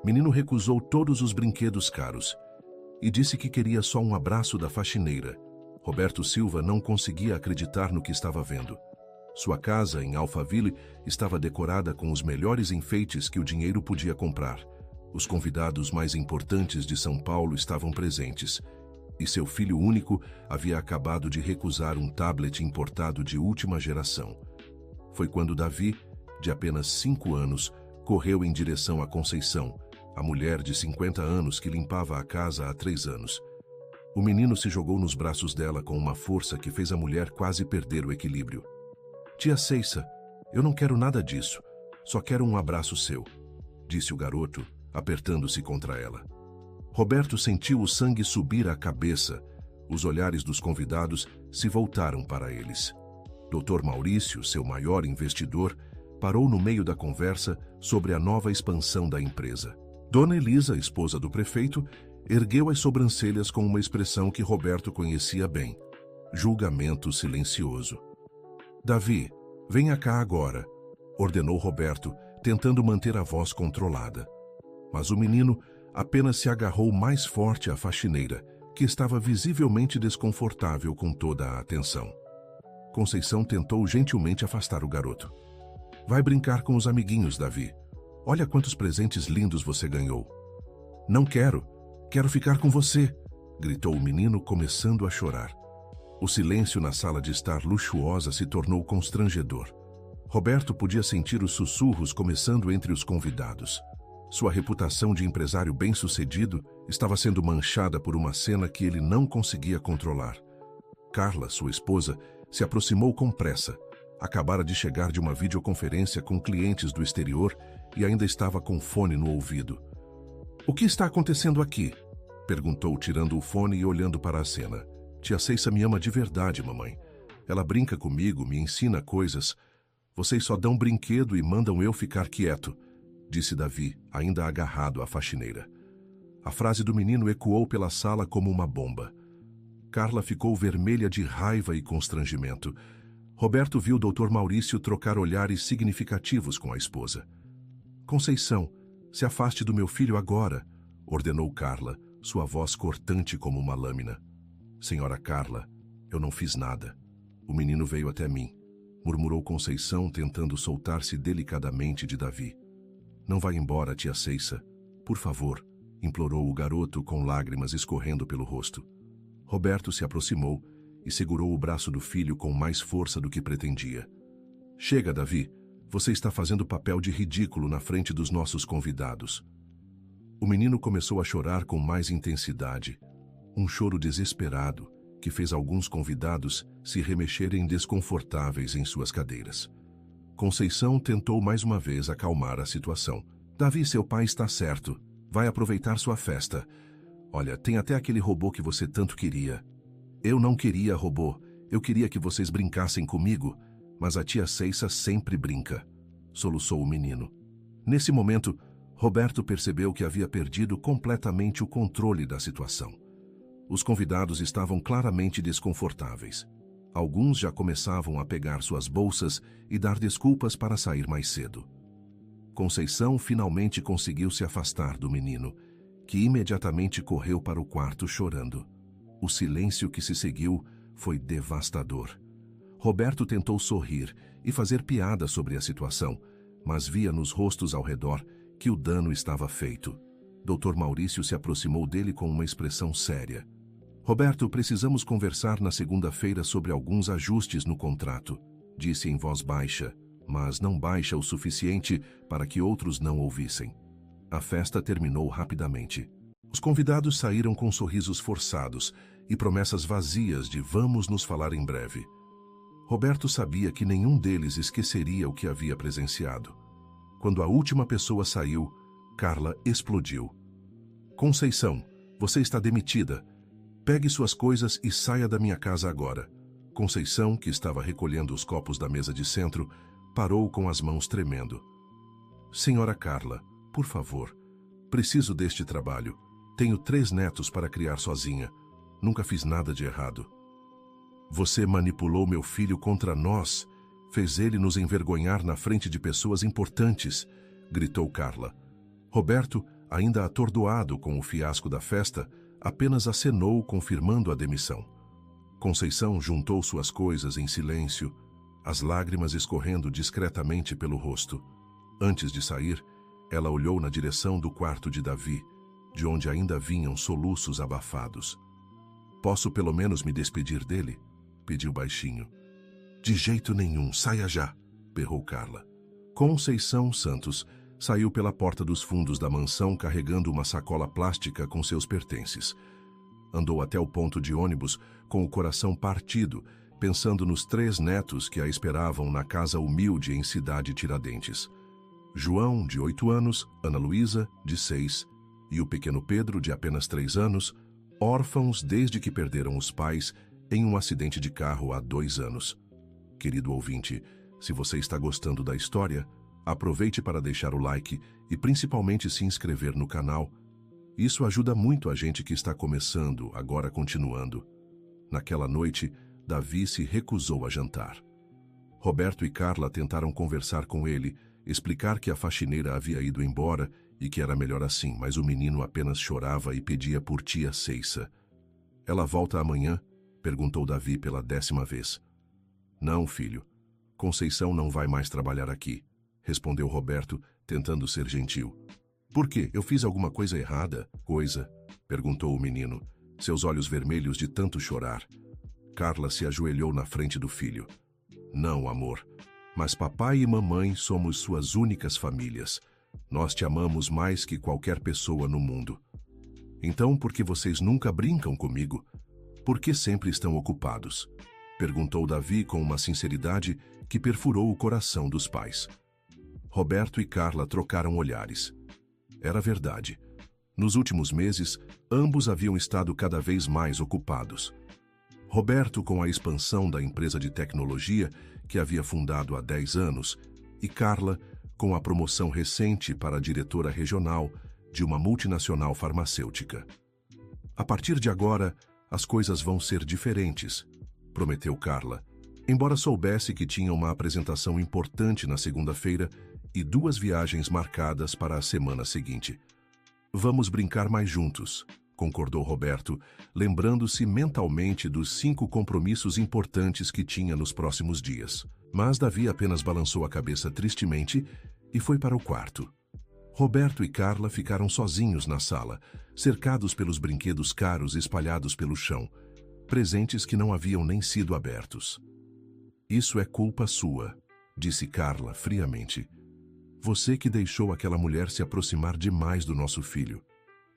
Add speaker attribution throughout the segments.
Speaker 1: Menino recusou todos os brinquedos caros e disse que queria só um abraço da faxineira. Roberto Silva não conseguia acreditar no que estava vendo. Sua casa, em Alphaville, estava decorada com os melhores enfeites que o dinheiro podia comprar. Os convidados mais importantes de São Paulo estavam presentes, e seu filho único havia acabado de recusar um tablet importado de última geração. Foi quando Davi, de apenas 5 anos, correu em direção a Conceição, a mulher de 50 anos que limpava a casa há 3 anos. O menino se jogou nos braços dela com uma força que fez a mulher quase perder o equilíbrio. "Tia Ceissa, eu não quero nada disso, só quero um abraço seu", disse o garoto, apertando-se contra ela. Roberto sentiu o sangue subir à cabeça. Os olhares dos convidados se voltaram para eles. Dr. Maurício, seu maior investidor, parou no meio da conversa sobre a nova expansão da empresa. Dona Elisa, esposa do prefeito, ergueu as sobrancelhas com uma expressão que Roberto conhecia bem: julgamento silencioso. "Davi, venha cá agora", ordenou Roberto, tentando manter a voz controlada. Mas o menino apenas se agarrou mais forte à faxineira, que estava visivelmente desconfortável com toda a atenção. Conceição tentou gentilmente afastar o garoto. "Vai brincar com os amiguinhos, Davi. Olha quantos presentes lindos você ganhou." "Não quero. Quero ficar com você", gritou o menino, começando a chorar. O silêncio na sala de estar luxuosa se tornou constrangedor. Roberto podia sentir os sussurros começando entre os convidados. Sua reputação de empresário bem-sucedido estava sendo manchada por uma cena que ele não conseguia controlar. Carla, sua esposa, se aproximou com pressa. Acabara de chegar de uma videoconferência com clientes do exterior e ainda estava com fone no ouvido. "O que está acontecendo aqui?", perguntou, tirando o fone e olhando para a cena. "Tia Ceissa me ama de verdade, mamãe. Ela brinca comigo, me ensina coisas. Vocês só dão brinquedo e mandam eu ficar quieto", disse Davi, ainda agarrado à faxineira. A frase do menino ecoou pela sala como uma bomba. Carla ficou vermelha de raiva e constrangimento. Roberto viu o Dr. Maurício trocar olhares significativos com a esposa. "Conceição, se afaste do meu filho agora", ordenou Carla, sua voz cortante como uma lâmina. "Senhora Carla, eu não fiz nada. O menino veio até mim", murmurou Conceição, tentando soltar-se delicadamente de Davi. "Não vá embora, tia Ceissa. Por favor", implorou o garoto com lágrimas escorrendo pelo rosto. Roberto se aproximou e segurou o braço do filho com mais força do que pretendia. "Chega, Davi. Você está fazendo papel de ridículo na frente dos nossos convidados." O menino começou a chorar com mais intensidade. Um choro desesperado que fez alguns convidados se remexerem desconfortáveis em suas cadeiras. Conceição tentou mais uma vez acalmar a situação. "Davi, seu pai está certo. Vai aproveitar sua festa. Olha, tem até aquele robô que você tanto queria." "Eu não queria robô. Eu queria que vocês brincassem comigo, mas a tia Ceissa sempre brinca", soluçou o menino. Nesse momento, Roberto percebeu que havia perdido completamente o controle da situação. Os convidados estavam claramente desconfortáveis. Alguns já começavam a pegar suas bolsas e dar desculpas para sair mais cedo. Conceição finalmente conseguiu se afastar do menino, que imediatamente correu para o quarto chorando. O silêncio que se seguiu foi devastador. Roberto tentou sorrir e fazer piada sobre a situação, mas via nos rostos ao redor que o dano estava feito. Dr. Maurício se aproximou dele com uma expressão séria. "Roberto, precisamos conversar na segunda-feira sobre alguns ajustes no contrato", disse em voz baixa, mas não baixa o suficiente para que outros não ouvissem. A festa terminou rapidamente. Os convidados saíram com sorrisos forçados e promessas vazias de "vamos nos falar em breve". Roberto sabia que nenhum deles esqueceria o que havia presenciado. Quando a última pessoa saiu, Carla explodiu. "Conceição, você está demitida. Pegue suas coisas e saia da minha casa agora." Conceição, que estava recolhendo os copos da mesa de centro, parou com as mãos tremendo. "Senhora Carla, por favor, preciso deste trabalho. Tenho 3 netos para criar sozinha. Nunca fiz nada de errado." "Você manipulou meu filho contra nós, fez ele nos envergonhar na frente de pessoas importantes", gritou Carla. Roberto ainda atordoado com o fiasco da festa, apenas acenou confirmando a demissão. Conceição juntou suas coisas em silêncio, as lágrimas escorrendo discretamente pelo rosto. Antes de sair, ela olhou na direção do quarto de Davi, de onde ainda vinham soluços abafados. "Posso pelo menos me despedir dele?" pediu baixinho. "De jeito nenhum, saia já!" berrou Carla. Conceição Santos saiu pela porta dos fundos da mansão carregando uma sacola plástica com seus pertences. Andou até o ponto de ônibus com o coração partido, pensando nos 3 netos que a esperavam na casa humilde em Cidade Tiradentes. João, de 8 anos, Ana Luísa, de 6, e o pequeno Pedro, de apenas 3 anos, órfãos desde que perderam os pais em um acidente de carro há 2 anos. Querido ouvinte, se você está gostando da história, aproveite para deixar o like e principalmente se inscrever no canal. Isso ajuda muito a gente que está começando, agora continuando. Naquela noite, Davi se recusou a jantar. Roberto e Carla tentaram conversar com ele, explicar que a faxineira havia ido embora e que era melhor assim, mas o menino apenas chorava e pedia por tia Ceissa. "Ela volta amanhã?" perguntou Davi pela 10ª vez. "Não, filho. Conceição não vai mais trabalhar aqui", respondeu Roberto, tentando ser gentil. "Por quê? Eu fiz alguma coisa errada?" "Coisa?" perguntou o menino, seus olhos vermelhos de tanto chorar. Carla se ajoelhou na frente do filho. "Não, amor, mas papai e mamãe somos suas únicas famílias. Nós te amamos mais que qualquer pessoa no mundo. Então, por que vocês nunca brincam comigo? Por que sempre estão ocupados?" perguntou Davi com uma sinceridade que perfurou o coração dos pais. Roberto e Carla trocaram olhares. Era verdade. Nos últimos meses, ambos haviam estado cada vez mais ocupados. Roberto com a expansão da empresa de tecnologia que havia fundado há 10 anos e Carla com a promoção recente para a diretora regional de uma multinacional farmacêutica. "A partir de agora, as coisas vão ser diferentes", prometeu Carla, embora soubesse que tinha uma apresentação importante na segunda-feira e 2 viagens marcadas para a semana seguinte. "Vamos brincar mais juntos", concordou Roberto, lembrando-se mentalmente dos 5 compromissos importantes que tinha nos próximos dias. Mas Davi apenas balançou a cabeça tristemente e foi para o quarto. Roberto e Carla ficaram sozinhos na sala, cercados pelos brinquedos caros espalhados pelo chão, presentes que não haviam nem sido abertos. "Isso é culpa sua", disse Carla friamente. "Você que deixou aquela mulher se aproximar demais do nosso filho.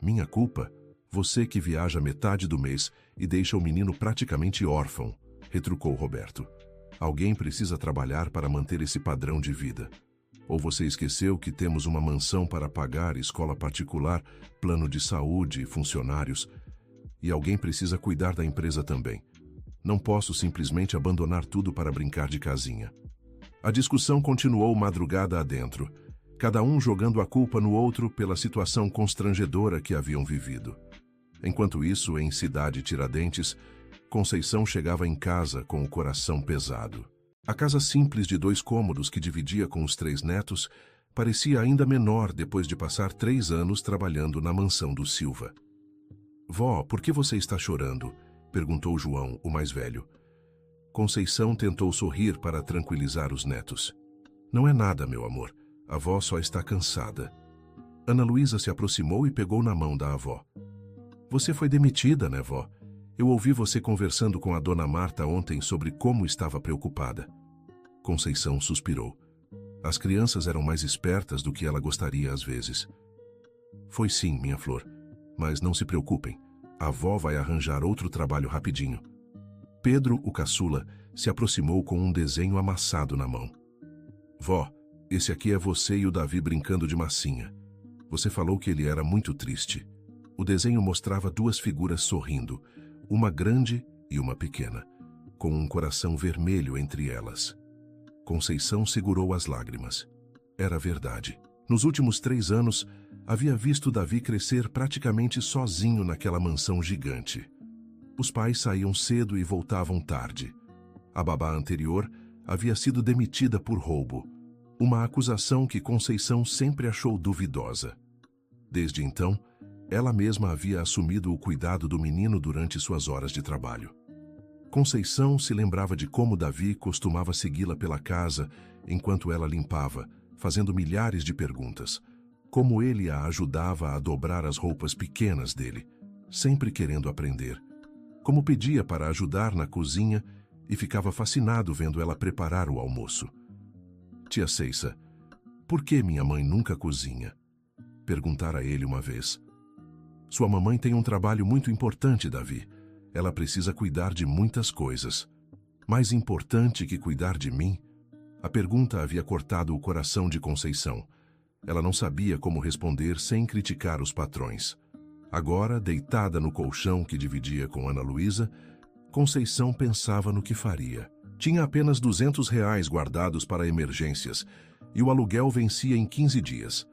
Speaker 1: Minha culpa? Você que viaja metade do mês e deixa o menino praticamente órfão", retrucou Roberto. "Alguém precisa trabalhar para manter esse padrão de vida. Ou você esqueceu que temos uma mansão para pagar, escola particular, plano de saúde, funcionários, e alguém precisa cuidar da empresa também. Não posso simplesmente abandonar tudo para brincar de casinha." A discussão continuou madrugada adentro, cada um jogando a culpa no outro pela situação constrangedora que haviam vivido. Enquanto isso, em Cidade Tiradentes, Conceição chegava em casa com o coração pesado. A casa simples de 2 cômodos que dividia com os 3 netos parecia ainda menor depois de passar 3 anos trabalhando na mansão do Silva. "Vó, por que você está chorando?" perguntou João, o mais velho. Conceição tentou sorrir para tranquilizar os netos. "Não é nada, meu amor. A avó só está cansada." Ana Luísa se aproximou e pegou na mão da avó. "Você foi demitida, né, vó? Eu ouvi você conversando com a dona Marta ontem sobre como estava preocupada." Conceição suspirou. As crianças eram mais espertas do que ela gostaria às vezes. "Foi sim, minha flor. Mas não se preocupem. A avó vai arranjar outro trabalho rapidinho." Pedro, o caçula, se aproximou com um desenho amassado na mão. "Vó, esse aqui é você e o Davi brincando de massinha. Você falou que ele era muito triste." O desenho mostrava 2 figuras sorrindo, uma grande e uma pequena, com um coração vermelho entre elas. Conceição segurou as lágrimas. Era verdade. Nos últimos 3 anos, havia visto Davi crescer praticamente sozinho naquela mansão gigante. Os pais saíam cedo e voltavam tarde. A babá anterior havia sido demitida por roubo, uma acusação que Conceição sempre achou duvidosa. Desde então, ela mesma havia assumido o cuidado do menino durante suas horas de trabalho. Conceição se lembrava de como Davi costumava segui-la pela casa enquanto ela limpava, fazendo milhares de perguntas. Como ele a ajudava a dobrar as roupas pequenas dele, sempre querendo aprender. Como pedia para ajudar na cozinha e ficava fascinado vendo ela preparar o almoço. Tia Ceissa, por que minha mãe nunca cozinha? Perguntara ele uma vez. Sua mamãe tem um trabalho muito importante, Davi. Ela precisa cuidar de muitas coisas. Mais importante que cuidar de mim? A pergunta havia cortado o coração de Conceição. Ela não sabia como responder sem criticar os patrões. Agora, deitada no colchão que dividia com Ana Luísa, Conceição pensava no que faria. Tinha apenas R$ 200 guardados para emergências e o aluguel vencia em 15 dias.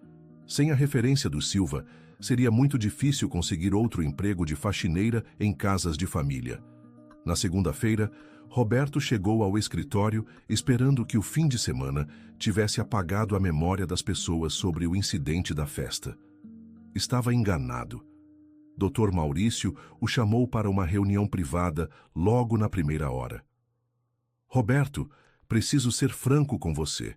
Speaker 1: Sem a referência do Silva, seria muito difícil conseguir outro emprego de faxineira em casas de família. Na segunda-feira, Roberto chegou ao escritório esperando que o fim de semana tivesse apagado a memória das pessoas sobre o incidente da festa. Estava enganado. Dr. Maurício o chamou para uma reunião privada logo na primeira hora. Roberto, preciso ser franco com você.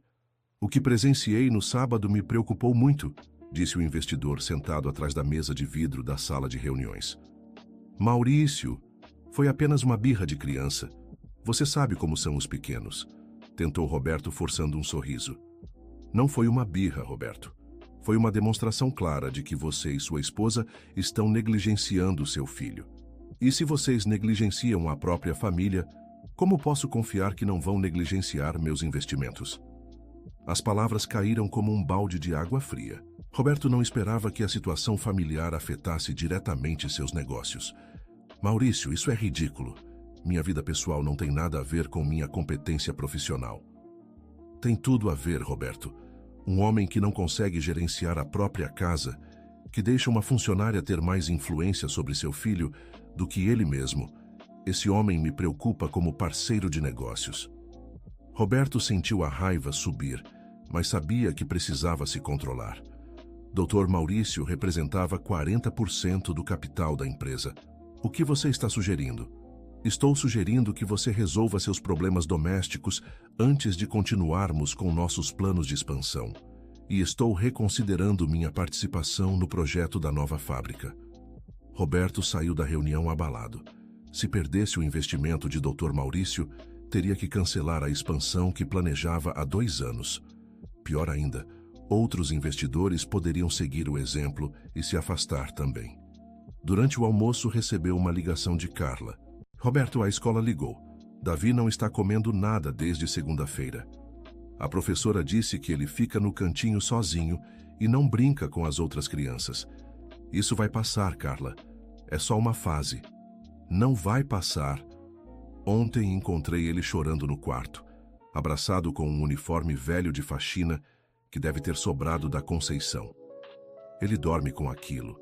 Speaker 1: O que presenciei no sábado me preocupou muito, disse o investidor sentado atrás da mesa de vidro da sala de reuniões. Maurício, foi apenas uma birra de criança. Você sabe como são os pequenos, tentou Roberto forçando um sorriso. Não foi uma birra, Roberto. Foi uma demonstração clara de que você e sua esposa estão negligenciando seu filho. E se vocês negligenciam a própria família, como posso confiar que não vão negligenciar meus investimentos? As palavras caíram como um balde de água fria. Roberto não esperava que a situação familiar afetasse diretamente seus negócios. Maurício, isso é ridículo. Minha vida pessoal não tem nada a ver com minha competência profissional. Tem tudo a ver, Roberto. Um homem que não consegue gerenciar a própria casa, que deixa uma funcionária ter mais influência sobre seu filho do que ele mesmo. Esse homem me preocupa como parceiro de negócios. Roberto sentiu a raiva subir, mas sabia que precisava se controlar. Dr. Maurício representava 40% do capital da empresa. O que você está sugerindo? Estou sugerindo que você resolva seus problemas domésticos antes de continuarmos com nossos planos de expansão. E estou reconsiderando minha participação no projeto da nova fábrica. Roberto saiu da reunião abalado. Se perdesse o investimento de Dr. Maurício, teria que cancelar a expansão que planejava há 2 anos. Pior ainda, outros investidores poderiam seguir o exemplo e se afastar também. Durante o almoço, recebeu uma ligação de Carla. Roberto, a escola ligou. Davi não está comendo nada desde segunda-feira. A professora disse que ele fica no cantinho sozinho e não brinca com as outras crianças. Isso vai passar, Carla. É só uma fase. Não vai passar. Ontem encontrei ele chorando no quarto, abraçado com um uniforme velho de faxina que deve ter sobrado da Conceição. Ele dorme com aquilo.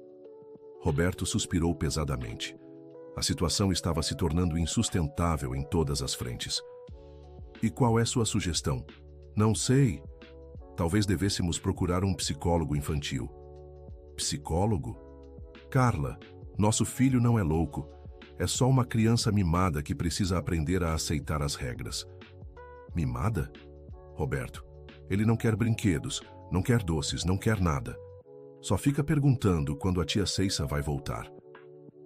Speaker 1: Roberto suspirou pesadamente. A situação estava se tornando insustentável em todas as frentes. E qual é sua sugestão? Não sei. Talvez devêssemos procurar um psicólogo infantil. Psicólogo? Carla, nosso filho não é louco. É só uma criança mimada que precisa aprender a aceitar as regras. Mimada? Roberto, ele não quer brinquedos, não quer doces, não quer nada. Só fica perguntando quando a tia Ceissa vai voltar.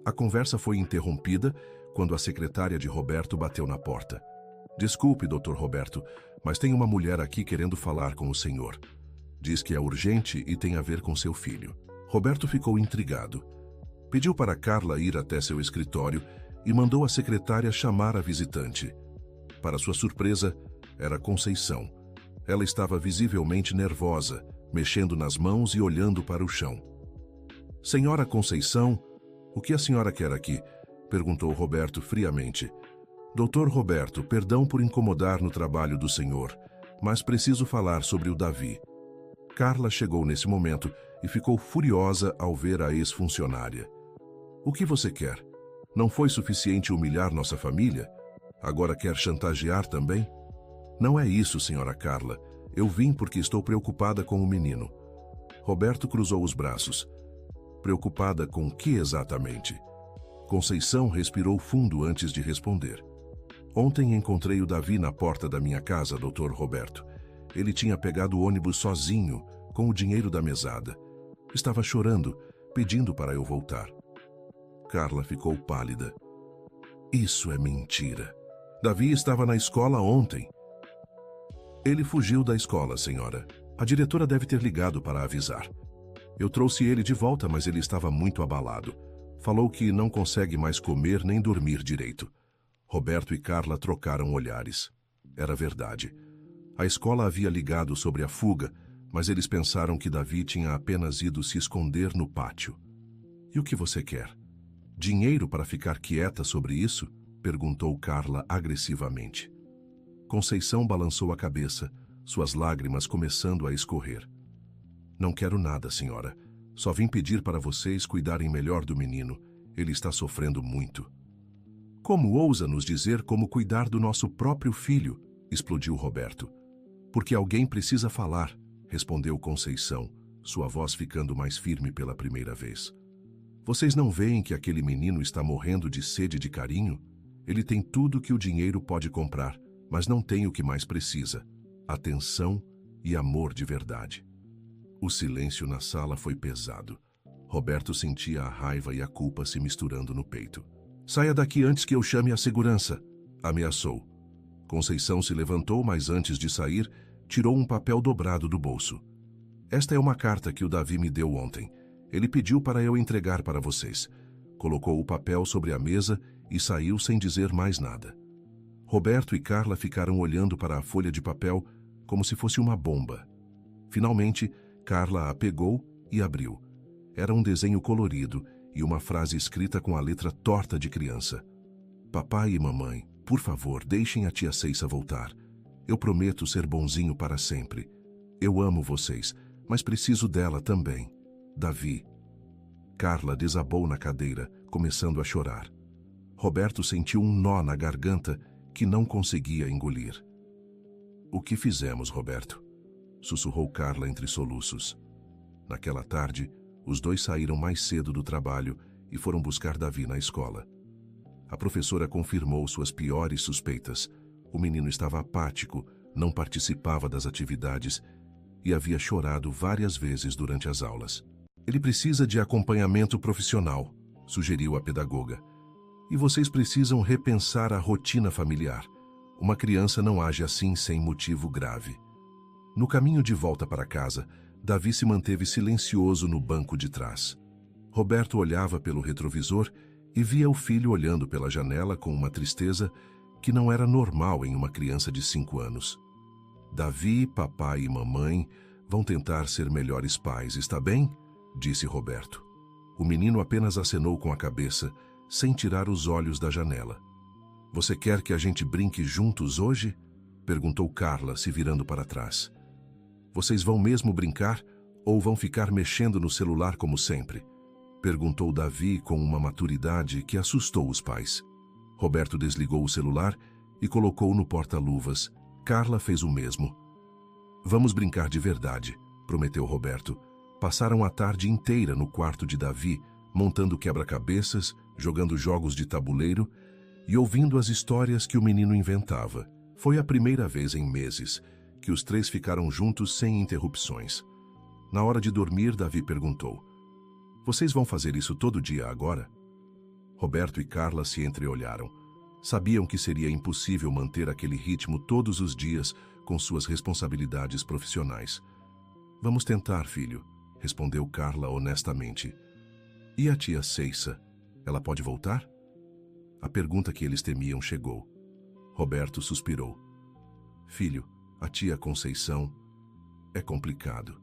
Speaker 1: A conversa foi interrompida quando a secretária de Roberto bateu na porta. Desculpe, Dr. Roberto, mas tem uma mulher aqui querendo falar com o senhor. Diz que é urgente e tem a ver com seu filho. Roberto ficou intrigado. Pediu para Carla ir até seu escritório e mandou a secretária chamar a visitante. Para sua surpresa, era Conceição. Ela estava visivelmente nervosa, mexendo nas mãos e olhando para o chão. Senhora Conceição, o que a senhora quer aqui? Perguntou Roberto friamente. Doutor Roberto, perdão por incomodar no trabalho do senhor, mas preciso falar sobre o Davi. Carla chegou nesse momento e ficou furiosa ao ver a ex-funcionária. O que você quer? Não foi suficiente humilhar nossa família? Agora quer chantagear também? Não é isso, senhora Carla. Eu vim porque estou preocupada com o menino. Roberto cruzou os braços. Preocupada com o que exatamente? Conceição respirou fundo antes de responder. Ontem encontrei o Davi na porta da minha casa, Dr. Roberto. Ele tinha pegado o ônibus sozinho, com o dinheiro da mesada. Estava chorando, pedindo para eu voltar. Carla ficou pálida. Isso é mentira. Davi estava na escola ontem. Ele fugiu da escola, senhora. A diretora deve ter ligado para avisar. Eu trouxe ele de volta, mas ele estava muito abalado. Falou que não consegue mais comer nem dormir direito. Roberto e Carla trocaram olhares. Era verdade. A escola havia ligado sobre a fuga, mas eles pensaram que Davi tinha apenas ido se esconder no pátio. E o que você quer? Dinheiro para ficar quieta sobre isso? Perguntou Carla agressivamente. Conceição balançou a cabeça, suas lágrimas começando a escorrer. Não quero nada, senhora. Só vim pedir para vocês cuidarem melhor do menino. Ele está sofrendo muito. Como ousa nos dizer como cuidar do nosso próprio filho? Explodiu Roberto. Porque alguém precisa falar, respondeu Conceição, sua voz ficando mais firme pela primeira vez. Vocês não veem que aquele menino está morrendo de sede de carinho? Ele tem tudo que o dinheiro pode comprar, mas não tem o que mais precisa: atenção e amor de verdade. O silêncio na sala foi pesado. Roberto sentia a raiva e a culpa se misturando no peito. Saia daqui antes que eu chame a segurança, ameaçou. Conceição se levantou, mas antes de sair, tirou um papel dobrado do bolso. Esta é uma carta que o Davi me deu ontem. Ele pediu para eu entregar para vocês. Colocou o papel sobre a mesa e saiu sem dizer mais nada. Roberto e Carla ficaram olhando para a folha de papel como se fosse uma bomba. Finalmente, Carla a pegou e abriu. Era um desenho colorido e uma frase escrita com a letra torta de criança. Papai e mamãe, por favor, deixem a tia Ceissa voltar. Eu prometo ser bonzinho para sempre. Eu amo vocês, mas preciso dela também. Davi. Carla desabou na cadeira, começando a chorar. Roberto sentiu um nó na garganta que não conseguia engolir. O que fizemos, Roberto? Sussurrou Carla entre soluços. Naquela tarde, os dois saíram mais cedo do trabalho e foram buscar Davi na escola. A professora confirmou suas piores suspeitas. O menino estava apático, não participava das atividades e havia chorado várias vezes durante as aulas. Ele precisa de acompanhamento profissional, sugeriu a pedagoga. E vocês precisam repensar a rotina familiar. Uma criança não age assim sem motivo grave. No caminho de volta para casa, Davi se manteve silencioso no banco de trás. Roberto olhava pelo retrovisor e via o filho olhando pela janela com uma tristeza que não era normal em uma criança de 5 anos. Davi, papai e mamãe vão tentar ser melhores pais, está bem? Disse Roberto. O menino apenas acenou com a cabeça, sem tirar os olhos da janela. Você quer que a gente brinque juntos hoje? Perguntou Carla, se virando para trás. Vocês vão mesmo brincar ou vão ficar mexendo no celular como sempre? Perguntou Davi com uma maturidade que assustou os pais. Roberto desligou o celular e colocou no porta-luvas. Carla fez o mesmo. Vamos brincar de verdade, prometeu Roberto. Passaram a tarde inteira no quarto de Davi, montando quebra-cabeças, jogando jogos de tabuleiro e ouvindo as histórias que o menino inventava. Foi a primeira vez em meses que os três ficaram juntos sem interrupções. Na hora de dormir, Davi perguntou: Vocês vão fazer isso todo dia agora? Roberto e Carla se entreolharam. Sabiam que seria impossível manter aquele ritmo todos os dias com suas responsabilidades profissionais. Vamos tentar, filho, respondeu Carla honestamente. E a tia Ceissa? Ela pode voltar? A pergunta que eles temiam chegou. Roberto suspirou. Filho, a tia Conceição é complicado.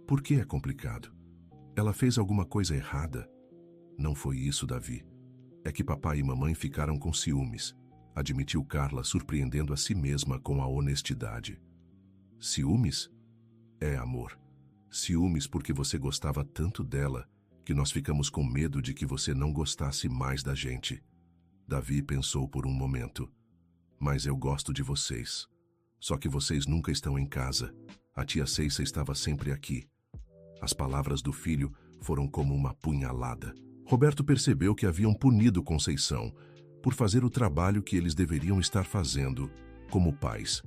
Speaker 1: Por que é complicado? Ela fez alguma coisa errada? Não foi isso, Davi. É que papai e mamãe ficaram com ciúmes, admitiu Carla, surpreendendo a si mesma com a honestidade. Ciúmes? É, amor. Ciúmes porque você gostava tanto dela que nós ficamos com medo de que você não gostasse mais da gente. Davi pensou por um momento. Mas eu gosto de vocês. Só que vocês nunca estão em casa. A tia Ceissa estava sempre aqui. As palavras do filho foram como uma punhalada. Roberto percebeu que haviam punido Conceição por fazer o trabalho que eles deveriam estar fazendo como pais.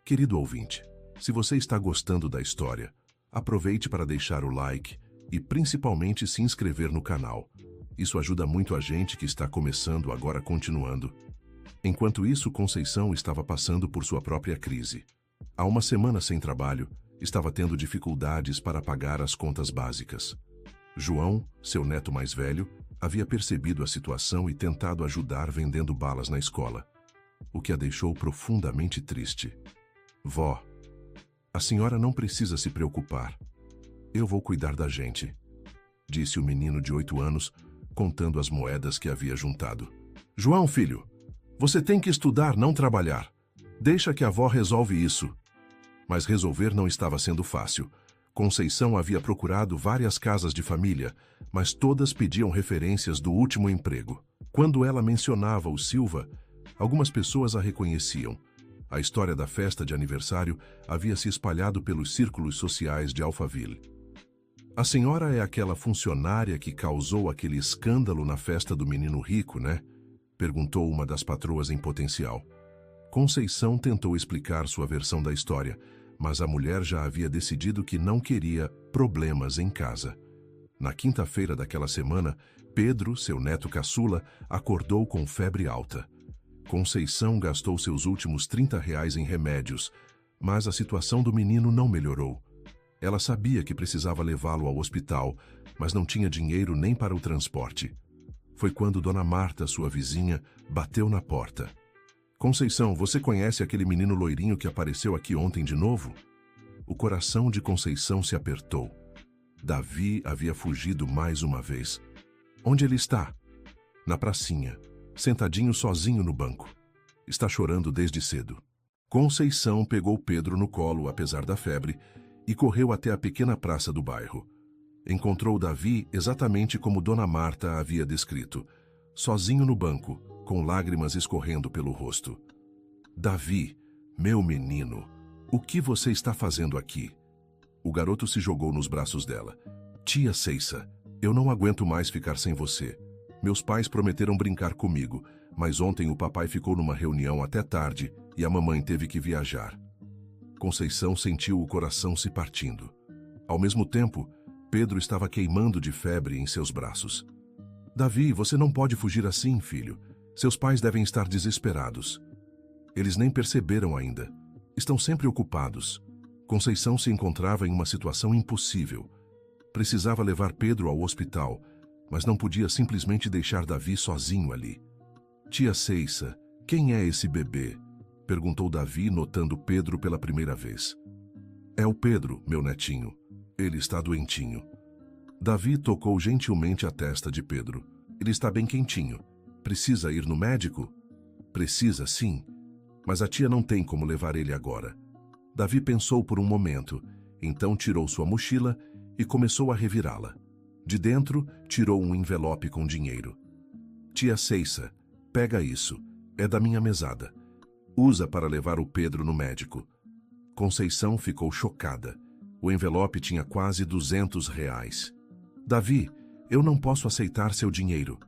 Speaker 1: Querido ouvinte, se você está gostando da história, aproveite para deixar o like e principalmente se inscrever no canal. Isso ajuda muito a gente que está começando agora continuando. Enquanto isso, Conceição estava passando por sua própria crise. Há uma semana sem trabalho, estava tendo dificuldades para pagar as contas básicas. João, seu neto mais velho, havia percebido a situação e tentado ajudar vendendo balas na escola, o que a deixou profundamente triste. Vó, a senhora não precisa se preocupar. Eu vou cuidar da gente, disse o menino de 8 anos, contando as moedas que havia juntado. João, filho, você tem que estudar, não trabalhar. Deixa que a avó resolve isso. Mas resolver não estava sendo fácil. Conceição havia procurado várias casas de família, mas todas pediam referências do último emprego. Quando ela mencionava o Silva, algumas pessoas a reconheciam. A história da festa de aniversário havia se espalhado pelos círculos sociais de Alphaville. A senhora é aquela funcionária que causou aquele escândalo na festa do menino rico, né? Perguntou uma das patroas em potencial. Conceição tentou explicar sua versão da história, mas a mulher já havia decidido que não queria problemas em casa. Na quinta-feira daquela semana, Pedro, seu neto caçula, acordou com febre alta. Conceição gastou seus últimos R$ 30 em remédios, mas a situação do menino não melhorou. Ela sabia que precisava levá-lo ao hospital, mas não tinha dinheiro nem para o transporte. Foi quando Dona Marta, sua vizinha, bateu na porta. Conceição, você conhece aquele menino loirinho que apareceu aqui ontem de novo? O coração de Conceição se apertou. Davi havia fugido mais uma vez. Onde ele está? Na pracinha, sentadinho sozinho no banco. Está chorando desde cedo. Conceição pegou Pedro no colo, apesar da febre, e correu até a pequena praça do bairro. Encontrou Davi exatamente como Dona Marta havia descrito, sozinho no banco, com lágrimas escorrendo pelo rosto. Davi, meu menino, o que você está fazendo aqui? O garoto se jogou nos braços dela. Tia Ceissa, eu não aguento mais ficar sem você. Meus pais prometeram brincar comigo, mas ontem o papai ficou numa reunião até tarde e a mamãe teve que viajar. Conceição sentiu o coração se partindo. Ao mesmo tempo, Pedro estava queimando de febre em seus braços. Davi, você não pode fugir assim, filho. Seus pais devem estar desesperados. Eles nem perceberam ainda. Estão sempre ocupados. Conceição se encontrava em uma situação impossível. Precisava levar Pedro ao hospital, mas não podia simplesmente deixar Davi sozinho ali. Tia Ceissa, quem é esse bebê? Perguntou Davi, notando Pedro pela primeira vez. É o Pedro, meu netinho. Ele está doentinho. Davi tocou gentilmente a testa de Pedro. Ele está bem quentinho. Precisa ir no médico? Precisa, sim. Mas a tia não tem como levar ele agora. Davi pensou por um momento, então tirou sua mochila e começou a revirá-la. De dentro, tirou um envelope com dinheiro. Tia Ceissa, pega isso. É da minha mesada. Usa para levar o Pedro no médico. Conceição ficou chocada. O envelope tinha quase R$ 200. Davi, eu não posso aceitar seu dinheiro.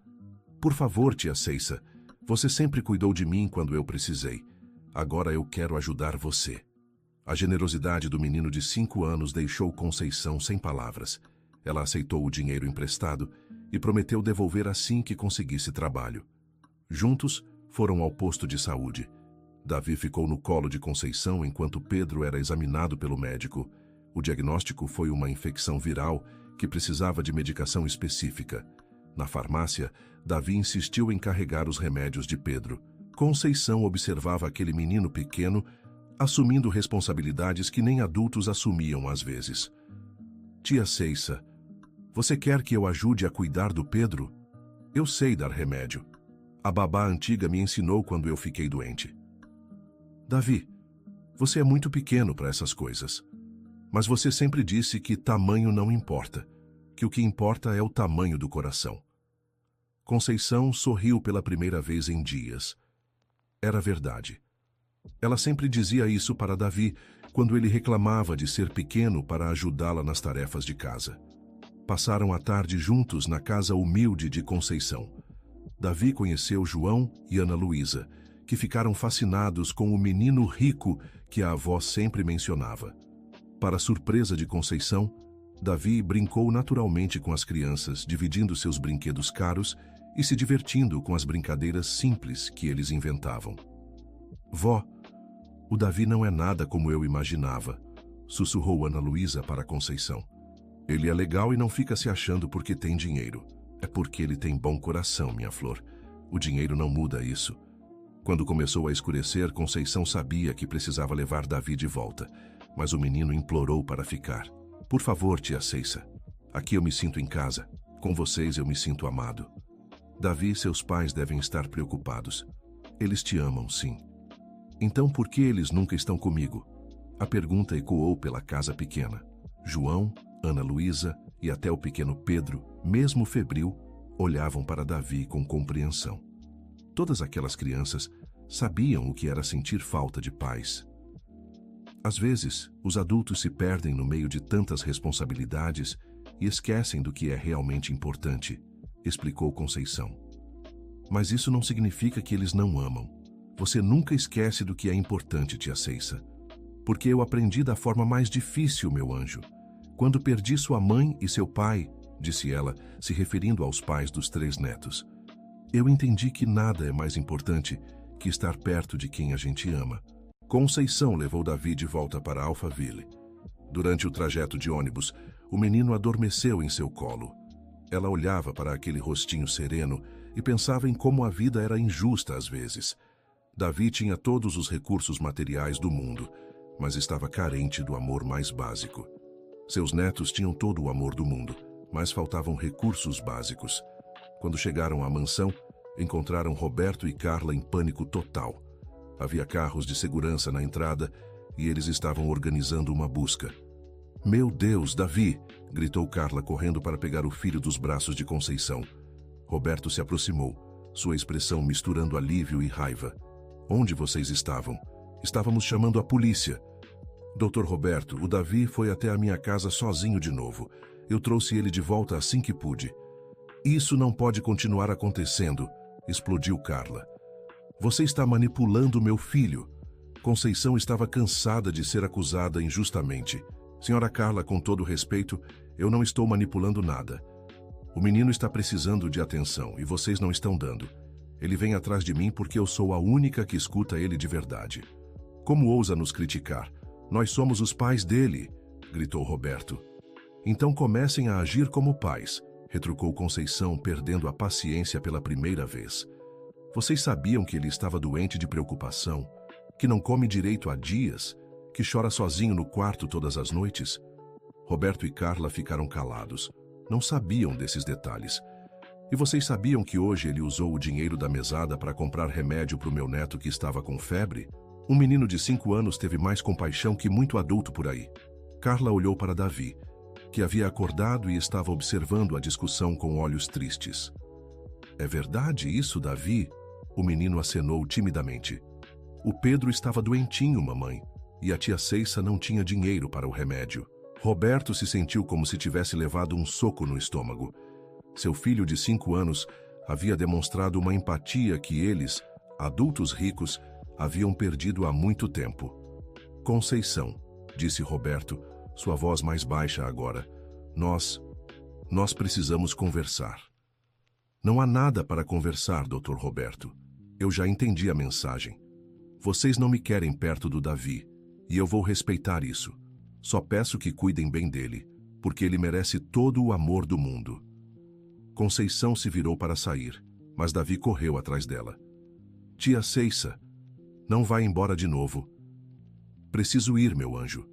Speaker 1: Por favor, tia Ceissa, você sempre cuidou de mim quando eu precisei. Agora eu quero ajudar você. A generosidade do menino de 5 anos deixou Conceição sem palavras. Ela aceitou o dinheiro emprestado e prometeu devolver assim que conseguisse trabalho. Juntos, foram ao posto de saúde. Davi ficou no colo de Conceição enquanto Pedro era examinado pelo médico. O diagnóstico foi uma infecção viral que precisava de medicação específica. Na farmácia, Davi insistiu em carregar os remédios de Pedro. Conceição observava aquele menino pequeno, assumindo responsabilidades que nem adultos assumiam às vezes. Tia Ceissa, você quer que eu ajude a cuidar do Pedro? Eu sei dar remédio. A babá antiga me ensinou quando eu fiquei doente. Davi, você é muito pequeno para essas coisas. Mas você sempre disse que tamanho não importa, que o que importa é o tamanho do coração. Conceição sorriu pela primeira vez em dias. Era verdade. Ela sempre dizia isso para Davi quando ele reclamava de ser pequeno para ajudá-la nas tarefas de casa. Passaram a tarde juntos na casa humilde de Conceição. Davi conheceu João e Ana Luísa, que ficaram fascinados com o menino rico que a avó sempre mencionava. Para surpresa de Conceição, Davi brincou naturalmente com as crianças, dividindo seus brinquedos caros e se divertindo com as brincadeiras simples que eles inventavam. Vó, o Davi não é nada como eu imaginava, sussurrou Ana Luísa para Conceição. Ele é legal e não fica se achando porque tem dinheiro. É porque ele tem bom coração, minha flor. O dinheiro não muda isso. Quando começou a escurecer, Conceição sabia que precisava levar Davi de volta, mas o menino implorou para ficar. Por favor, tia Ceissa. Aqui eu me sinto em casa. Com vocês eu me sinto amado. Davi e seus pais devem estar preocupados. Eles te amam, sim. Então por que eles nunca estão comigo? A pergunta ecoou pela casa pequena. João, Ana Luísa e até o pequeno Pedro, mesmo febril, olhavam para Davi com compreensão. Todas aquelas crianças sabiam o que era sentir falta de pais. Às vezes, os adultos se perdem no meio de tantas responsabilidades e esquecem do que é realmente importante, explicou Conceição. Mas isso não significa que eles não amam. Você nunca esquece do que é importante, tia Ceissa. Porque eu aprendi da forma mais difícil, meu anjo. Quando perdi sua mãe e seu pai, disse ela, se referindo aos pais dos 3 netos. Eu entendi que nada é mais importante que estar perto de quem a gente ama. Conceição levou Davi de volta para Alphaville. Durante o trajeto de ônibus, o menino adormeceu em seu colo. Ela olhava para aquele rostinho sereno e pensava em como a vida era injusta às vezes. Davi tinha todos os recursos materiais do mundo, mas estava carente do amor mais básico. Seus netos tinham todo o amor do mundo, mas faltavam recursos básicos. Quando chegaram à mansão, encontraram Roberto e Carla em pânico total. Havia carros de segurança na entrada e eles estavam organizando uma busca. Meu Deus, Davi! Gritou Carla correndo para pegar o filho dos braços de Conceição. Roberto se aproximou, sua expressão misturando alívio e raiva. Onde vocês estavam? Estávamos chamando a polícia. Doutor Roberto, o Davi foi até a minha casa sozinho de novo. Eu trouxe ele de volta assim que pude. Isso não pode continuar acontecendo, explodiu Carla. Você está manipulando meu filho. Conceição estava cansada de ser acusada injustamente. Senhora Carla, com todo respeito, eu não estou manipulando nada. O menino está precisando de atenção e vocês não estão dando. Ele vem atrás de mim porque eu sou a única que escuta ele de verdade. Como ousa nos criticar? Nós somos os pais dele, gritou Roberto. Então comecem a agir como pais, retrucou Conceição, perdendo a paciência pela primeira vez. Vocês sabiam que ele estava doente de preocupação, que não come direito há dias, que chora sozinho no quarto todas as noites? Roberto e Carla ficaram calados. Não sabiam desses detalhes. E vocês sabiam que hoje ele usou o dinheiro da mesada para comprar remédio para o meu neto que estava com febre? Um menino de 5 anos teve mais compaixão que muito adulto por aí. Carla olhou para Davi, que havia acordado e estava observando a discussão com olhos tristes. É verdade isso, Davi? O menino acenou timidamente. O Pedro estava doentinho, mamãe, e a tia Ceissa não tinha dinheiro para o remédio. Roberto se sentiu como se tivesse levado um soco no estômago. Seu filho de 5 anos havia demonstrado uma empatia que eles, adultos ricos, haviam perdido há muito tempo. Conceição, disse Roberto, sua voz mais baixa agora. Nós precisamos conversar. Não há nada para conversar, Dr. Roberto. Eu já entendi a mensagem. Vocês não me querem perto do Davi, e eu vou respeitar isso. Só peço que cuidem bem dele, porque ele merece todo o amor do mundo. Conceição se virou para sair, mas Davi correu atrás dela. Tia Ceissa, não vá embora de novo. Preciso ir, meu anjo.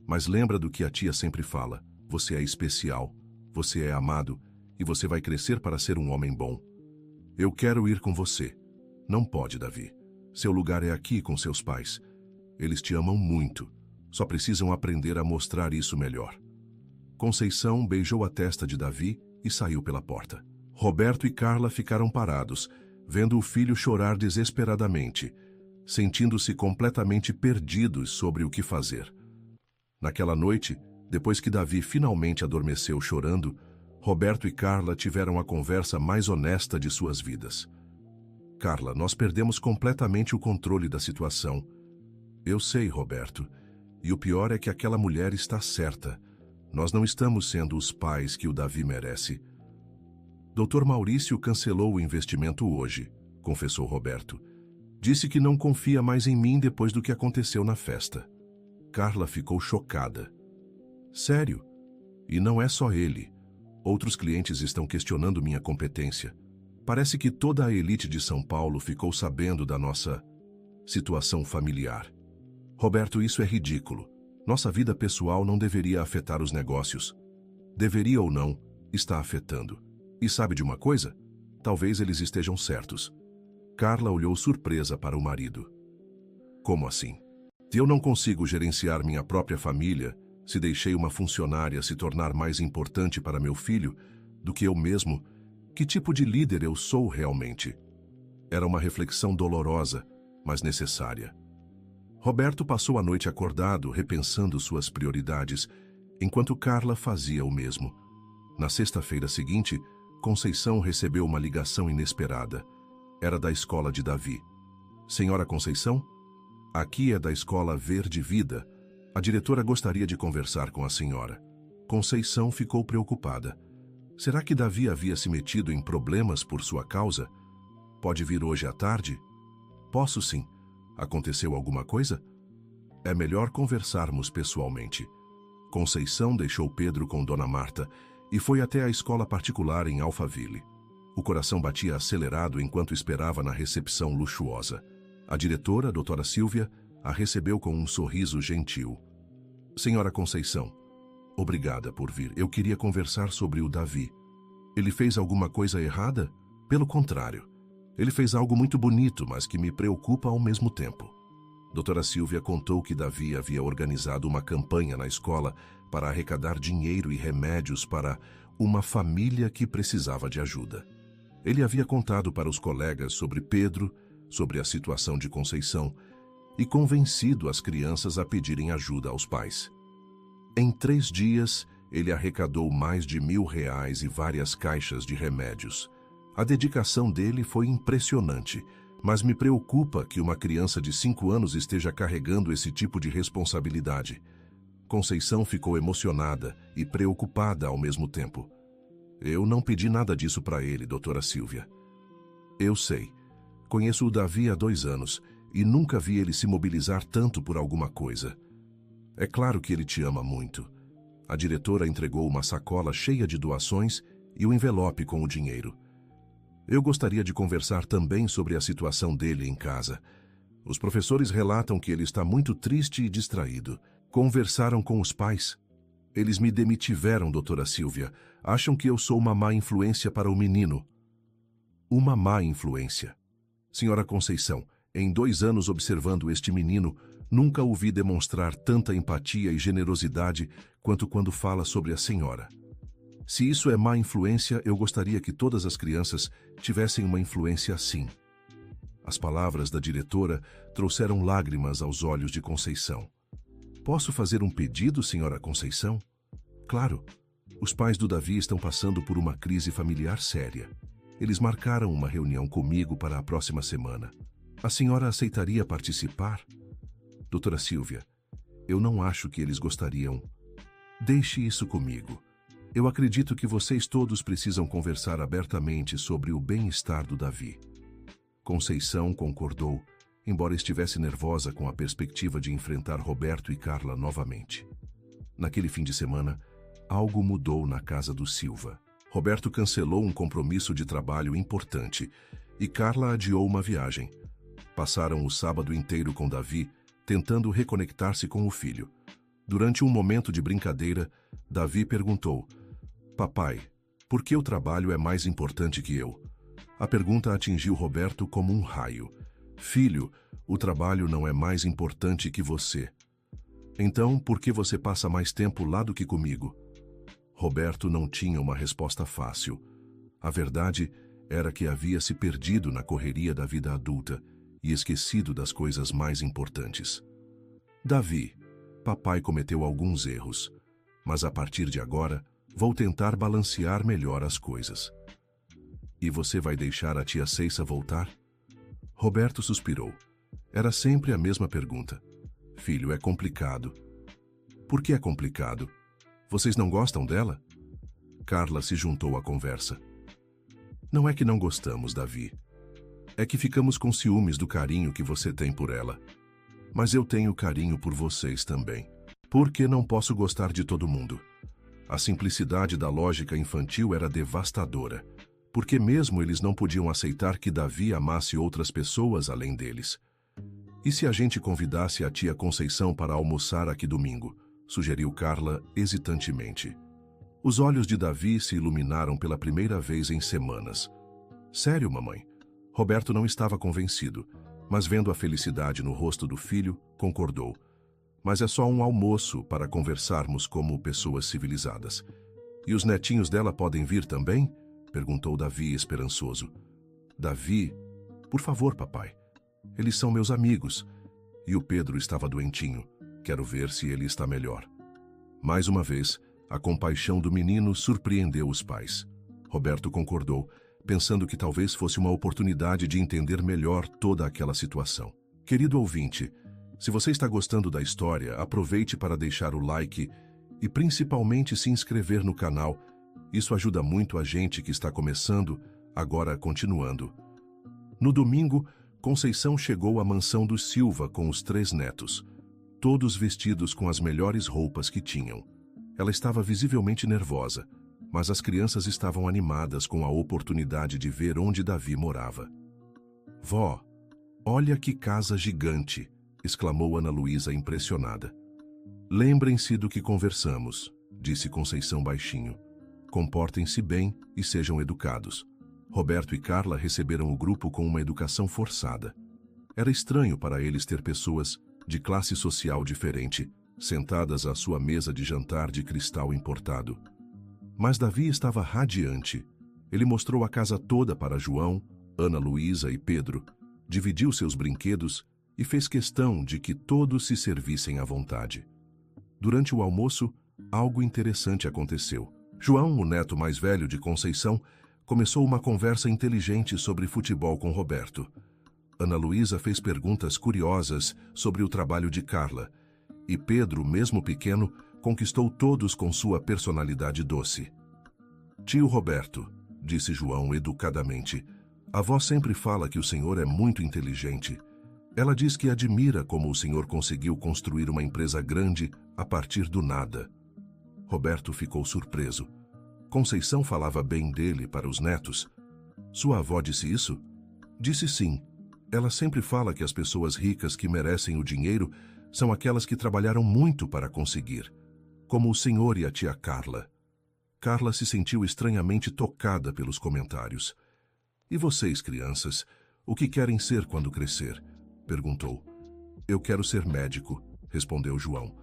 Speaker 1: Mas lembra do que a tia sempre fala. Você é especial, você é amado, e você vai crescer para ser um homem bom. Eu quero ir com você. Não pode, Davi. Seu lugar é aqui com seus pais. Eles te amam muito. Só precisam aprender a mostrar isso melhor. Conceição beijou a testa de Davi e saiu pela porta. Roberto e Carla ficaram parados, vendo o filho chorar desesperadamente, sentindo-se completamente perdidos sobre o que fazer. Naquela noite, Depois que Davi finalmente adormeceu chorando, Roberto e Carla tiveram a conversa mais honesta de suas vidas. Carla, nós perdemos completamente o controle da situação. Eu sei, Roberto. E o pior é que aquela mulher está certa. Nós não estamos sendo os pais que o Davi merece. Dr. Maurício cancelou o investimento hoje, confessou Roberto. Disse que não confia mais em mim depois do que aconteceu na festa. Carla ficou chocada. Sério? E não é só ele. Outros clientes estão questionando minha competência. Parece que toda a elite de São Paulo ficou sabendo da nossa situação familiar. Roberto, isso é ridículo. Nossa vida pessoal não deveria afetar os negócios. Deveria ou não, está afetando. E sabe de uma coisa? Talvez eles estejam certos. Carla olhou surpresa para o marido. Como assim? Se eu não consigo gerenciar minha própria família, se deixei uma funcionária se tornar mais importante para meu filho do que eu mesmo, que tipo de líder eu sou realmente? Era uma reflexão dolorosa, mas necessária. Roberto passou a noite acordado, repensando suas prioridades, enquanto Carla fazia o mesmo. Na sexta-feira seguinte, Conceição recebeu uma ligação inesperada. Era da escola de Davi. Senhora Conceição? Aqui é da escola Verde Vida. A diretora gostaria de conversar com a senhora. Conceição ficou preocupada. Será que Davi havia se metido em problemas por sua causa? Pode vir hoje à tarde? Posso sim. Aconteceu alguma coisa? É melhor conversarmos pessoalmente. Conceição deixou Pedro com Dona Marta e foi até a escola particular em Alphaville. O coração batia acelerado enquanto esperava na recepção luxuosa. A diretora, doutora Silvia, a recebeu com um sorriso gentil. Senhora Conceição, obrigada por vir. Eu queria conversar sobre o Davi. Ele fez alguma coisa errada? Pelo contrário. Ele fez algo muito bonito, mas que me preocupa ao mesmo tempo. Doutora Silvia contou que Davi havia organizado uma campanha na escola para arrecadar dinheiro e remédios para uma família que precisava de ajuda. Ele havia contado para os colegas sobre Pedro, sobre a situação de Conceição, e convencido as crianças a pedirem ajuda aos pais. Em 3 dias, ele arrecadou mais de R$1.000 e várias caixas de remédios. A dedicação dele foi impressionante, mas me preocupa que uma criança de 5 anos esteja carregando esse tipo de responsabilidade. Conceição ficou emocionada e preocupada ao mesmo tempo. Eu não pedi nada disso para ele, doutora Silvia. Eu sei. Conheço o Davi há 2 anos e nunca vi ele se mobilizar tanto por alguma coisa. É claro que ele te ama muito. A diretora entregou uma sacola cheia de doações e um envelope com o dinheiro. Eu gostaria de conversar também sobre a situação dele em casa. Os professores relatam que ele está muito triste e distraído. Conversaram com os pais. Eles me demitiveram, doutora Silvia. Acham que eu sou uma má influência para o menino. Uma má influência. Senhora Conceição, em 2 anos observando este menino, nunca o vi demonstrar tanta empatia e generosidade quanto quando fala sobre a senhora. Se isso é má influência, eu gostaria que todas as crianças tivessem uma influência assim. As palavras da diretora trouxeram lágrimas aos olhos de Conceição. Posso fazer um pedido, senhora Conceição? Claro. Os pais do Davi estão passando por uma crise familiar séria. Eles marcaram uma reunião comigo para a próxima semana. A senhora aceitaria participar? Doutora Silvia, eu não acho que eles gostariam. Deixe isso comigo. Eu acredito que vocês todos precisam conversar abertamente sobre o bem-estar do Davi. Conceição concordou, embora estivesse nervosa com a perspectiva de enfrentar Roberto e Carla novamente. Naquele fim de semana, algo mudou na casa do Silva. Roberto cancelou um compromisso de trabalho importante e Carla adiou uma viagem. Passaram o sábado inteiro com Davi, tentando reconectar-se com o filho. Durante um momento de brincadeira, Davi perguntou: Papai, por que o trabalho é mais importante que eu? A pergunta atingiu Roberto como um raio. Filho, o trabalho não é mais importante que você. Então, por que você passa mais tempo lá do que comigo? Roberto não tinha uma resposta fácil. A verdade era que havia se perdido na correria da vida adulta e esquecido das coisas mais importantes. Davi, papai cometeu alguns erros. Mas a partir de agora, vou tentar balancear melhor as coisas. E você vai deixar a tia Ceissa voltar? Roberto suspirou. Era sempre a mesma pergunta. Filho, é complicado. Por que é complicado? Vocês não gostam dela? Carla se juntou à conversa. Não é que não gostamos, Davi. É que ficamos com ciúmes do carinho que você tem por ela. Mas eu tenho carinho por vocês também. Por que não posso gostar de todo mundo? A simplicidade da lógica infantil era devastadora, porque mesmo eles não podiam aceitar que Davi amasse outras pessoas além deles. E se a gente convidasse a tia Conceição para almoçar aqui domingo? Sugeriu Carla hesitantemente. Os olhos de Davi se iluminaram pela primeira vez em semanas. Sério, mamãe? Roberto não estava convencido, mas vendo a felicidade no rosto do filho, concordou. Mas é só um almoço para conversarmos como pessoas civilizadas. E os netinhos dela podem vir também? Perguntou Davi esperançoso. Davi, por favor, papai. Eles são meus amigos. E o Pedro estava doentinho. Quero ver se ele está melhor. Mais uma vez, a compaixão do menino surpreendeu os pais. Roberto concordou, pensando que talvez fosse uma oportunidade de entender melhor toda aquela situação. Querido ouvinte, se você está gostando da história, aproveite para deixar o like e principalmente se inscrever no canal. Isso ajuda muito a gente que está começando, agora continuando. No domingo, Conceição chegou à mansão dos Silva com os 3 netos, todos vestidos com as melhores roupas que tinham. Ela estava visivelmente nervosa, mas as crianças estavam animadas com a oportunidade de ver onde Davi morava. Vó, olha que casa gigante! Exclamou Ana Luísa impressionada. Lembrem-se do que conversamos, disse Conceição baixinho. Comportem-se bem e sejam educados. Roberto e Carla receberam o grupo com uma educação forçada. Era estranho para eles ter pessoas de classe social diferente sentadas à sua mesa de jantar de cristal importado. Mas Davi estava radiante. Ele mostrou a casa toda para João, Ana Luísa e Pedro, dividiu seus brinquedos e fez questão de que todos se servissem à vontade. Durante o almoço, algo interessante aconteceu. João, o neto mais velho de Conceição, começou uma conversa inteligente sobre futebol com Roberto. Ana Luísa fez perguntas curiosas sobre o trabalho de Carla, e Pedro, mesmo pequeno, conquistou todos com sua personalidade doce. Tio Roberto, disse João educadamente, a avó sempre fala que o senhor é muito inteligente. Ela diz que admira como o senhor conseguiu construir uma empresa grande a partir do nada. Roberto ficou surpreso. Conceição falava bem dele para os netos. Sua avó disse isso? Disse sim. Ela sempre fala que as pessoas ricas que merecem o dinheiro são aquelas que trabalharam muito para conseguir, como o senhor e a tia Carla. Carla se sentiu estranhamente tocada pelos comentários. E vocês, crianças, o que querem ser quando crescer? Perguntou. Eu quero ser médico, respondeu João,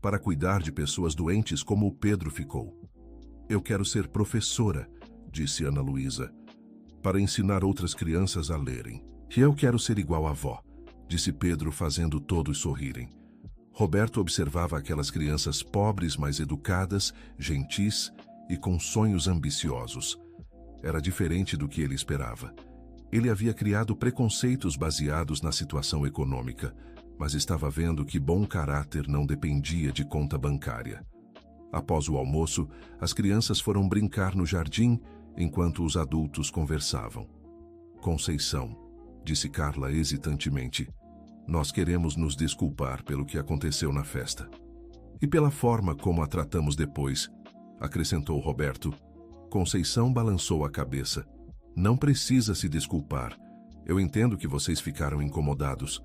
Speaker 1: para cuidar de pessoas doentes como o Pedro ficou. Eu quero ser professora, disse Ana Luísa, para ensinar outras crianças a lerem. E eu quero ser igual à avó, disse Pedro, fazendo todos sorrirem. Roberto observava aquelas crianças pobres, mas educadas, gentis e com sonhos ambiciosos. Era diferente do que ele esperava. Ele havia criado preconceitos baseados na situação econômica, mas estava vendo que bom caráter não dependia de conta bancária. Após o almoço, as crianças foram brincar no jardim enquanto os adultos conversavam. Conceição, disse Carla hesitantemente, nós queremos nos desculpar pelo que aconteceu na festa. E pela forma como a tratamos depois, acrescentou Roberto. Conceição balançou a cabeça. Não precisa se desculpar. Eu entendo que vocês ficaram incomodados.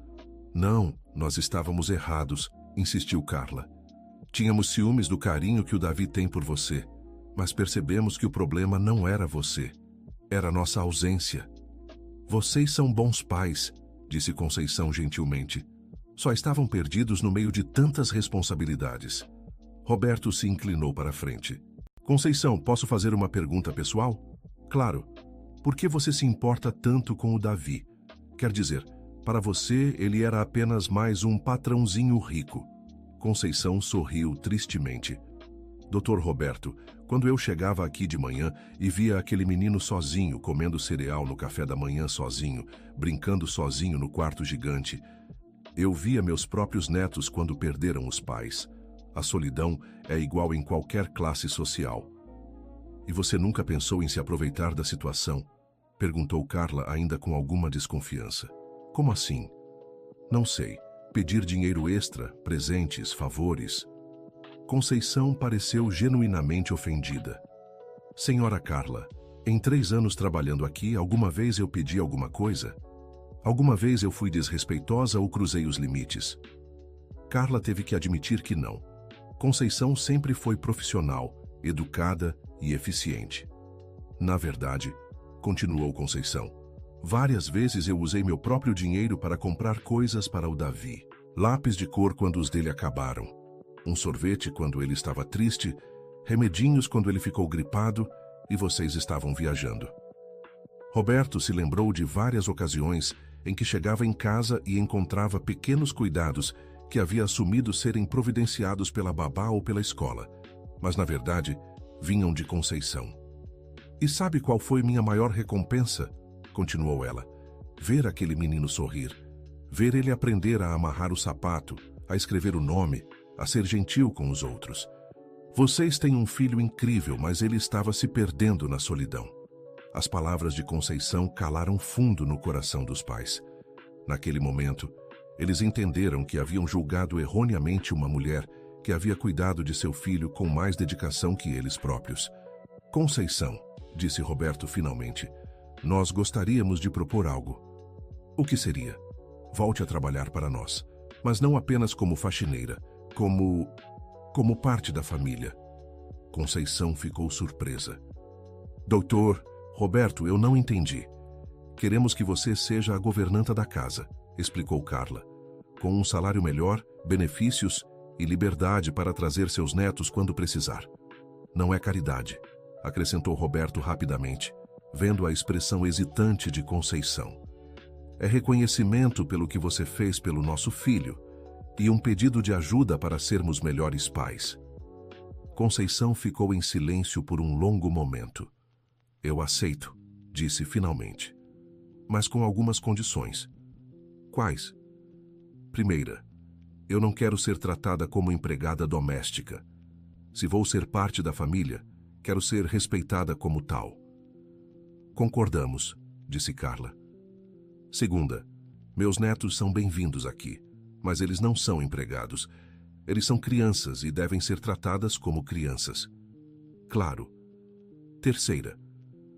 Speaker 1: Não, nós estávamos errados, insistiu Carla. Tínhamos ciúmes do carinho que o Davi tem por você, mas percebemos que o problema não era você. Era nossa ausência. Vocês são bons pais, disse Conceição gentilmente. Só estavam perdidos no meio de tantas responsabilidades. Roberto se inclinou para a frente. Conceição, posso fazer uma pergunta pessoal? Claro. Por que você se importa tanto com o Davi? Quer dizer, para você ele era apenas mais um patrãozinho rico. Conceição sorriu tristemente. Dr. Roberto, quando eu chegava aqui de manhã e via aquele menino sozinho, comendo cereal no café da manhã sozinho, brincando sozinho no quarto gigante, eu via meus próprios netos quando perderam os pais. A solidão é igual em qualquer classe social. E você nunca pensou em se aproveitar da situação? Perguntou Carla, ainda com alguma desconfiança. Como assim? Não sei. Pedir dinheiro extra, presentes, favores. Conceição pareceu genuinamente ofendida. Senhora Carla, em 3 anos trabalhando aqui, alguma vez eu pedi alguma coisa? Alguma vez eu fui desrespeitosa ou cruzei os limites? Carla teve que admitir que não. Conceição sempre foi profissional, educada e eficiente. Na verdade, continuou Conceição, várias vezes eu usei meu próprio dinheiro para comprar coisas para o Davi. Lápis de cor quando os dele acabaram. Um sorvete quando ele estava triste, remedinhos quando ele ficou gripado e vocês estavam viajando. Roberto se lembrou de várias ocasiões em que chegava em casa e encontrava pequenos cuidados que havia assumido serem providenciados pela babá ou pela escola, mas na verdade vinham de Conceição. E sabe qual foi minha maior recompensa? Continuou ela. Ver aquele menino sorrir. Ver ele aprender a amarrar o sapato, a escrever o nome, a ser gentil com os outros. Vocês têm um filho incrível, mas ele estava se perdendo na solidão. As palavras de Conceição calaram fundo no coração dos pais. Naquele momento, eles entenderam que haviam julgado erroneamente uma mulher que havia cuidado de seu filho com mais dedicação que eles próprios. Conceição, disse Roberto finalmente, nós gostaríamos de propor algo. O que seria? Volte a trabalhar para nós, mas não apenas como faxineira, como parte da família. Conceição ficou surpresa. Doutor Roberto, eu não entendi. Queremos que você seja a governanta da casa, explicou Carla, com um salário melhor, benefícios e liberdade para trazer seus netos quando precisar. Não é caridade, acrescentou Roberto rapidamente, vendo a expressão hesitante de Conceição. É reconhecimento pelo que você fez pelo nosso filho e um pedido de ajuda para sermos melhores pais. Conceição ficou em silêncio por um longo momento. Eu aceito, disse finalmente, mas com algumas condições. Quais? Primeira, eu não quero ser tratada como empregada doméstica. Se vou ser parte da família, quero ser respeitada como tal. Concordamos, disse Carla. Segunda, meus netos são bem-vindos aqui, mas eles não são empregados. Eles são crianças e devem ser tratadas como crianças. Claro. Terceira,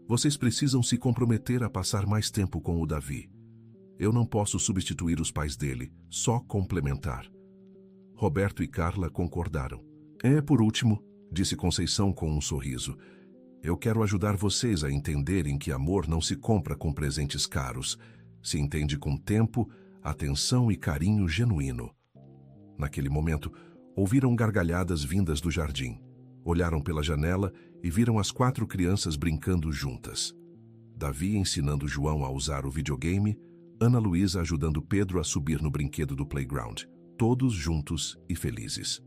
Speaker 1: vocês precisam se comprometer a passar mais tempo com o Davi. Eu não posso substituir os pais dele, só complementar. Roberto e Carla concordaram. Por último, disse Conceição com um sorriso, eu quero ajudar vocês a entenderem que amor não se compra com presentes caros, se entende com tempo, atenção e carinho genuíno. Naquele momento, ouviram gargalhadas vindas do jardim. Olharam pela janela e viram as 4 crianças brincando juntas. Davi ensinando João a usar o videogame, Ana Luísa ajudando Pedro a subir no brinquedo do playground, todos juntos e felizes.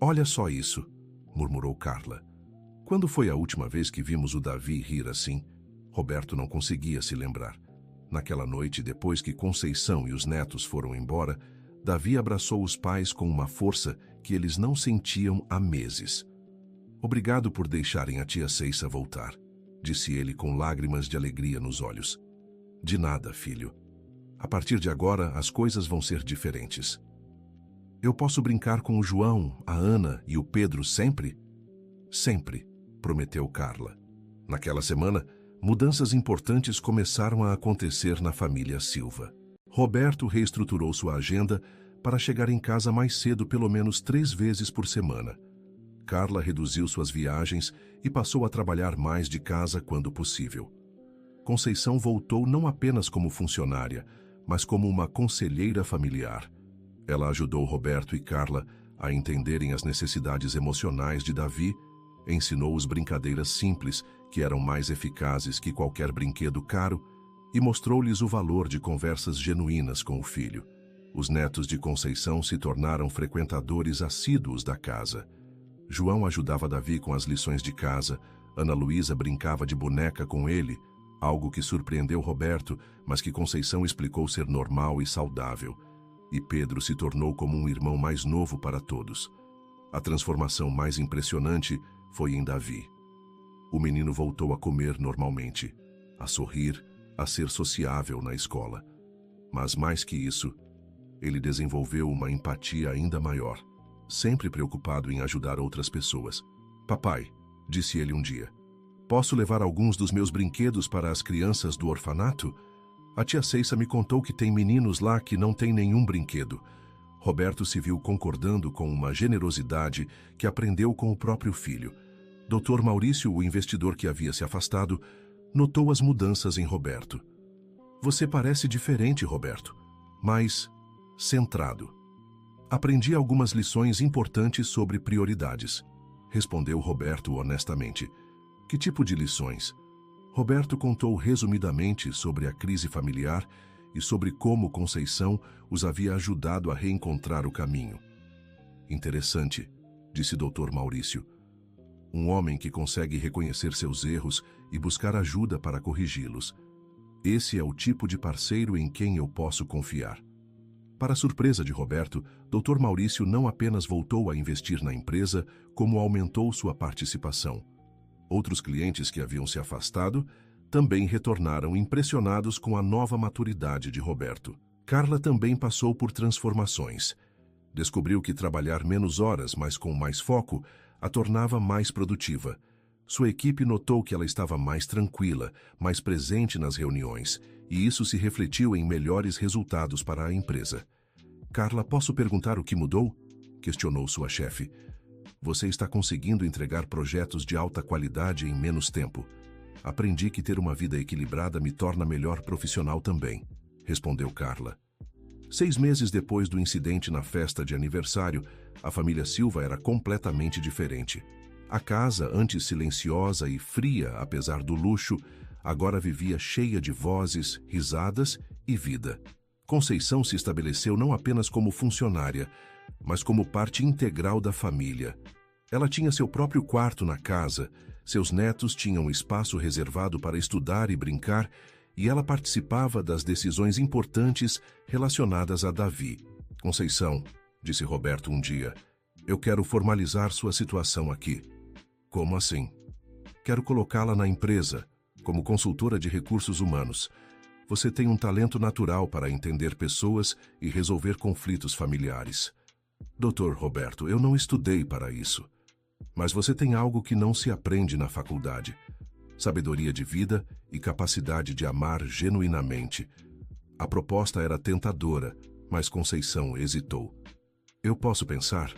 Speaker 1: Olha só isso, murmurou Carla. Quando foi a última vez que vimos o Davi rir assim? Roberto não conseguia se lembrar. Naquela noite, depois que Conceição e os netos foram embora, Davi abraçou os pais com uma força que eles não sentiam há meses. Obrigado por deixarem a tia Ceissa voltar, disse ele com lágrimas de alegria nos olhos. De nada, filho. A partir de agora, as coisas vão ser diferentes. Eu posso brincar com o João, a Ana e o Pedro sempre? Sempre, prometeu Carla. Naquela semana, mudanças importantes começaram a acontecer na família Silva. Roberto reestruturou sua agenda para chegar em casa mais cedo pelo menos 3 vezes por semana. Carla reduziu suas viagens e passou a trabalhar mais de casa quando possível. Conceição voltou não apenas como funcionária, mas como uma conselheira familiar. Ela ajudou Roberto e Carla a entenderem as necessidades emocionais de Davi, ensinou-os brincadeiras simples, que eram mais eficazes que qualquer brinquedo caro, e mostrou-lhes o valor de conversas genuínas com o filho. Os netos de Conceição se tornaram frequentadores assíduos da casa. João ajudava Davi com as lições de casa, Ana Luísa brincava de boneca com ele, algo que surpreendeu Roberto, mas que Conceição explicou ser normal e saudável. E Pedro se tornou como um irmão mais novo para todos. A transformação mais impressionante foi em Davi. O menino voltou a comer normalmente, a sorrir, a ser sociável na escola. Mas mais que isso, ele desenvolveu uma empatia ainda maior, sempre preocupado em ajudar outras pessoas. Papai, disse ele um dia, posso levar alguns dos meus brinquedos para as crianças do orfanato? A tia Ceissa me contou que tem meninos lá que não têm nenhum brinquedo. Roberto se viu concordando com uma generosidade que aprendeu com o próprio filho. Dr. Maurício, o investidor que havia se afastado, notou as mudanças em Roberto. Você parece diferente, Roberto, mas centrado. Aprendi algumas lições importantes sobre prioridades, respondeu Roberto honestamente. Que tipo de lições? Roberto contou resumidamente sobre a crise familiar e sobre como Conceição os havia ajudado a reencontrar o caminho. Interessante, disse Dr. Maurício. Um homem que consegue reconhecer seus erros e buscar ajuda para corrigi-los. Esse é o tipo de parceiro em quem eu posso confiar. Para surpresa de Roberto, Dr. Maurício não apenas voltou a investir na empresa, como aumentou sua participação. Outros clientes que haviam se afastado também retornaram impressionados com a nova maturidade de Roberto. Carla também passou por transformações. Descobriu que trabalhar menos horas, mas com mais foco, a tornava mais produtiva. Sua equipe notou que ela estava mais tranquila, mais presente nas reuniões, e isso se refletiu em melhores resultados para a empresa. Carla, posso perguntar o que mudou? Questionou sua chefe. Você está conseguindo entregar projetos de alta qualidade em menos tempo. Aprendi que ter uma vida equilibrada me torna melhor profissional também, respondeu Carla. 6 meses depois do incidente na festa de aniversário, a família Silva era completamente diferente. A casa, antes silenciosa e fria apesar do luxo, agora vivia cheia de vozes, risadas e vida. Conceição se estabeleceu não apenas como funcionária, mas como parte integral da família. Ela tinha seu próprio quarto na casa, seus netos tinham espaço reservado para estudar e brincar, e ela participava das decisões importantes relacionadas a Davi. Conceição, disse Roberto um dia, eu quero formalizar sua situação aqui. Como assim? Quero colocá-la na empresa, como consultora de recursos humanos. Você tem um talento natural para entender pessoas e resolver conflitos familiares. Dr. Roberto, eu não estudei para isso. Mas você tem algo que não se aprende na faculdade. Sabedoria de vida e capacidade de amar genuinamente. A proposta era tentadora, mas Conceição hesitou. Eu posso pensar?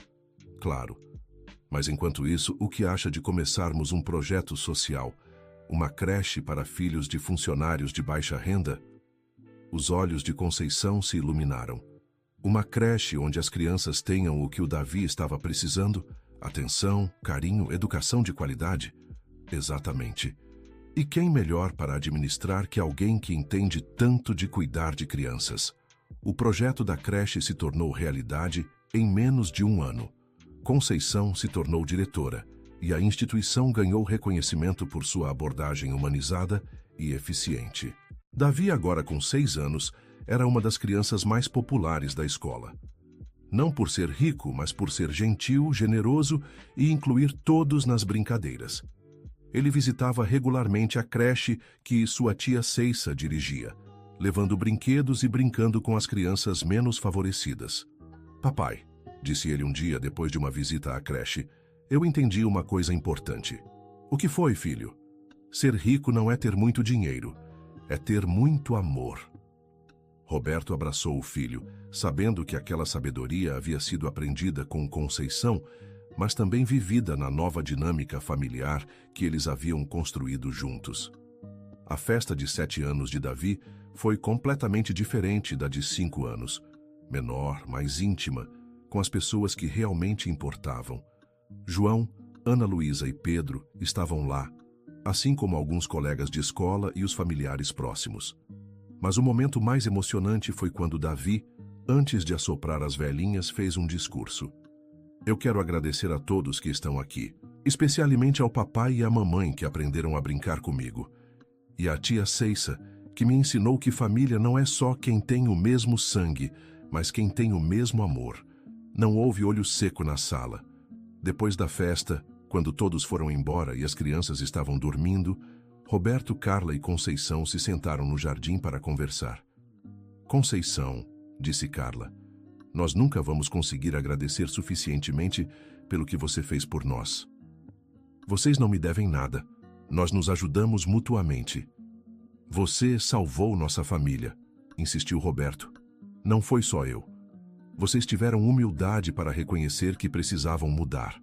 Speaker 1: Claro. Mas enquanto isso, o que acha de começarmos um projeto social? Uma creche para filhos de funcionários de baixa renda? Os olhos de Conceição se iluminaram. Uma creche onde as crianças tenham o que o Davi estava precisando? Atenção, carinho, educação de qualidade? Exatamente. E quem melhor para administrar que alguém que entende tanto de cuidar de crianças? O projeto da creche se tornou realidade em menos de 1 ano. Conceição se tornou diretora e a instituição ganhou reconhecimento por sua abordagem humanizada e eficiente. Davi, agora com 6 anos, era uma das crianças mais populares da escola. Não por ser rico, mas por ser gentil, generoso e incluir todos nas brincadeiras. Ele visitava regularmente a creche que sua tia Ceissa dirigia, levando brinquedos e brincando com as crianças menos favorecidas. Papai, disse ele um dia depois de uma visita à creche, eu entendi uma coisa importante. O que foi, filho? Ser rico não é ter muito dinheiro, é ter muito amor. Roberto abraçou o filho, sabendo que aquela sabedoria havia sido aprendida com Conceição, mas também vivida na nova dinâmica familiar que eles haviam construído juntos. A festa de 7 anos de Davi foi completamente diferente da de 5 anos, menor, mais íntima, com as pessoas que realmente importavam. João, Ana Luísa e Pedro estavam lá, assim como alguns colegas de escola e os familiares próximos. Mas o momento mais emocionante foi quando Davi, antes de assoprar as velhinhas, fez um discurso. Eu quero agradecer a todos que estão aqui, especialmente ao papai e à mamãe que aprenderam a brincar comigo, e à tia Ceissa, que me ensinou que família não é só quem tem o mesmo sangue, mas quem tem o mesmo amor. Não houve olho seco na sala. Depois da festa, quando todos foram embora e as crianças estavam dormindo, Roberto, Carla e Conceição se sentaram no jardim para conversar. Conceição, disse Carla, nós nunca vamos conseguir agradecer suficientemente pelo que você fez por nós. Vocês não me devem nada. Nós nos ajudamos mutuamente. Você salvou nossa família, insistiu Roberto. Não foi só eu. Vocês tiveram humildade para reconhecer que precisavam mudar.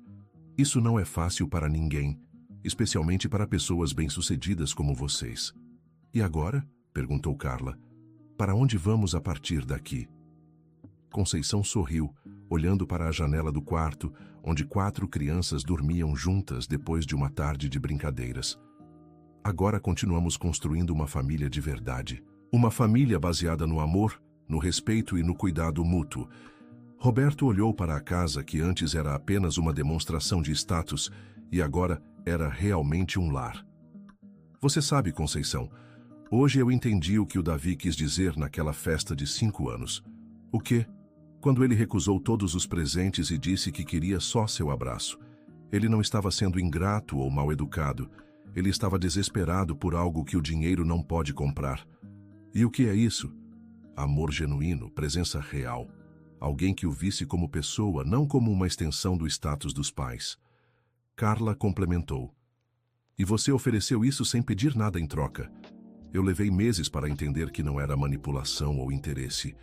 Speaker 1: Isso não é fácil para ninguém, especialmente para pessoas bem-sucedidas como vocês. E agora? Perguntou Carla. Para onde vamos a partir daqui? Conceição sorriu, olhando para a janela do quarto, onde 4 crianças dormiam juntas depois de uma tarde de brincadeiras. Agora continuamos construindo uma família de verdade. Uma família baseada no amor, no respeito e no cuidado mútuo. Roberto olhou para a casa que antes era apenas uma demonstração de status e agora era realmente um lar. Você sabe, Conceição, hoje eu entendi o que o Davi quis dizer naquela festa de 5 anos. O quê? Quando ele recusou todos os presentes e disse que queria só seu abraço. Ele não estava sendo ingrato ou mal educado. Ele estava desesperado por algo que o dinheiro não pode comprar. E o que é isso? Amor genuíno, presença real. Alguém que o visse como pessoa, não como uma extensão do status dos pais. Carla complementou. E você ofereceu isso sem pedir nada em troca. Eu levei meses para entender que não era manipulação ou interesse.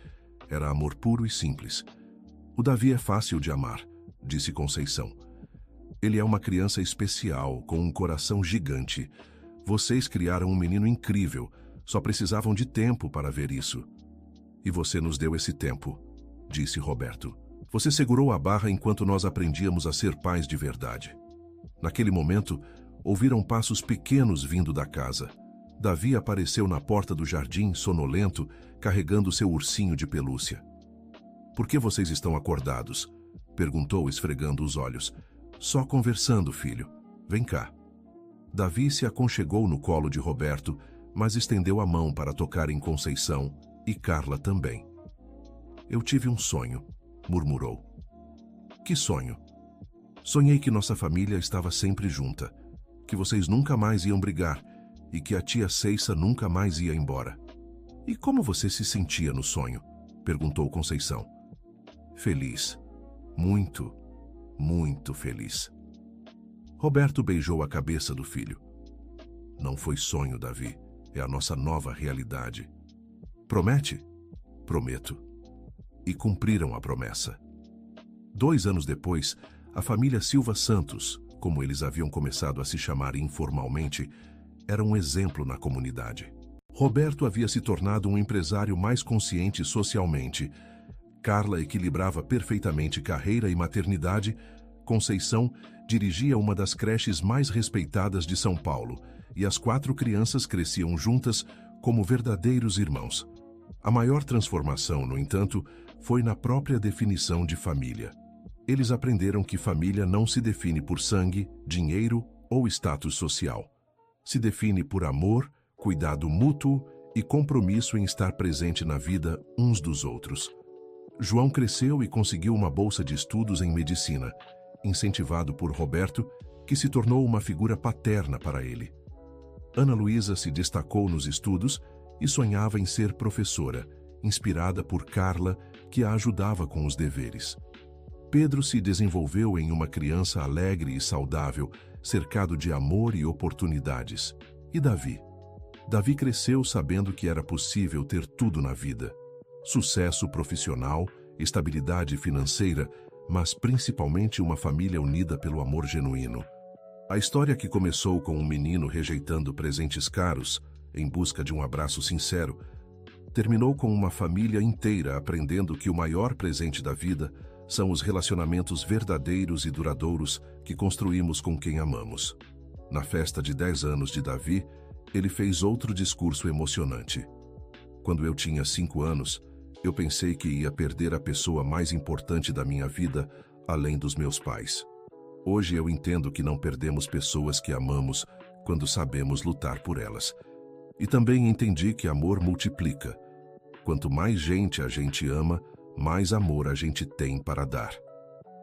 Speaker 1: Era amor puro e simples. O Davi é fácil de amar, disse Conceição. Ele é uma criança especial, com um coração gigante. Vocês criaram um menino incrível, só precisavam de tempo para ver isso. E você nos deu esse tempo, disse Roberto. Você segurou a barra enquanto nós aprendíamos a ser pais de verdade. Naquele momento, ouviram passos pequenos vindo da casa. Davi apareceu na porta do jardim, sonolento, carregando seu ursinho de pelúcia. Por que vocês estão acordados? Perguntou, esfregando os olhos. Só conversando, filho. Vem cá. Davi se aconchegou no colo de Roberto, mas estendeu a mão para tocar em Conceição, e Carla também. Eu tive um sonho, murmurou. Que sonho? Sonhei que nossa família estava sempre junta, que vocês nunca mais iam brigar e que a tia Ceissa nunca mais ia embora. E como você se sentia no sonho? Perguntou Conceição. Feliz. Muito, muito feliz. Roberto beijou a cabeça do filho. Não foi sonho, Davi. É a nossa nova realidade. Promete? Prometo. E cumpriram a promessa. 2 anos depois, a família Silva Santos, como eles haviam começado a se chamar informalmente, era um exemplo na comunidade. Roberto havia se tornado um empresário mais consciente socialmente. Carla equilibrava perfeitamente carreira e maternidade. Conceição dirigia uma das creches mais respeitadas de São Paulo, e as 4 crianças cresciam juntas como verdadeiros irmãos. A maior transformação, no entanto, foi na própria definição de família. Eles aprenderam que família não se define por sangue, dinheiro ou status social. Se define por amor, cuidado mútuo e compromisso em estar presente na vida uns dos outros. João cresceu e conseguiu uma bolsa de estudos em medicina, incentivado por Roberto, que se tornou uma figura paterna para ele. Ana Luísa se destacou nos estudos e sonhava em ser professora, inspirada por Carla, que a ajudava com os deveres. Pedro se desenvolveu em uma criança alegre e saudável, cercado de amor e oportunidades. E Davi? Davi cresceu sabendo que era possível ter tudo na vida. Sucesso profissional, estabilidade financeira, mas principalmente uma família unida pelo amor genuíno. A história, que começou com um menino rejeitando presentes caros, em busca de um abraço sincero, terminou com uma família inteira aprendendo que o maior presente da vida são os relacionamentos verdadeiros e duradouros que construímos com quem amamos. Na festa de 10 anos de Davi, ele fez outro discurso emocionante. Quando eu tinha 5 anos, eu pensei que ia perder a pessoa mais importante da minha vida além dos meus pais. Hoje eu entendo que não perdemos pessoas que amamos quando sabemos lutar por elas. E também entendi que amor multiplica. Quanto mais gente a gente ama, mais amor a gente tem para dar.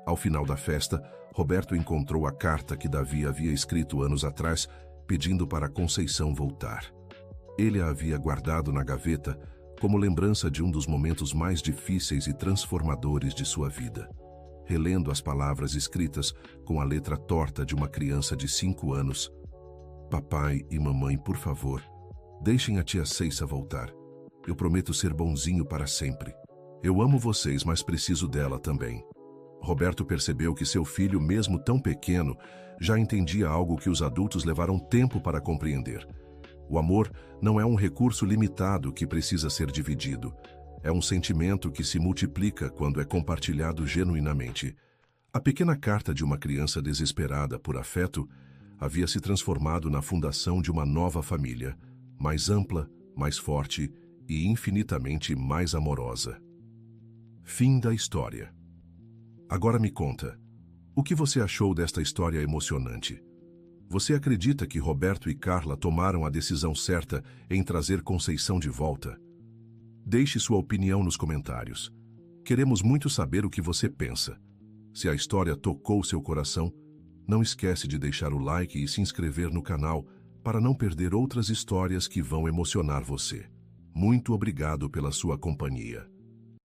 Speaker 1: Ao final da festa, Roberto encontrou a carta que Davi havia escrito anos atrás, pedindo para Conceição voltar. Ele a havia guardado na gaveta como lembrança de um dos momentos mais difíceis e transformadores de sua vida. Relendo as palavras escritas com a letra torta de uma criança de 5 anos, papai e mamãe, por favor, deixem a tia Ceissa voltar. Eu prometo ser bonzinho para sempre. Eu amo vocês, mas preciso dela também. Roberto percebeu que seu filho, mesmo tão pequeno, já entendia algo que os adultos levaram tempo para compreender. O amor não é um recurso limitado que precisa ser dividido. É um sentimento que se multiplica quando é compartilhado genuinamente. A pequena carta de uma criança desesperada por afeto havia se transformado na fundação de uma nova família, mais ampla, mais forte e infinitamente mais amorosa. Fim da história. Agora me conta, o que você achou desta história emocionante? Você acredita que Roberto e Carla tomaram a decisão certa em trazer Conceição de volta? Deixe sua opinião nos comentários. Queremos muito saber o que você pensa. Se a história tocou seu coração, não esquece de deixar o like e se inscrever no canal para não perder outras histórias que vão emocionar você. Muito obrigado pela sua companhia.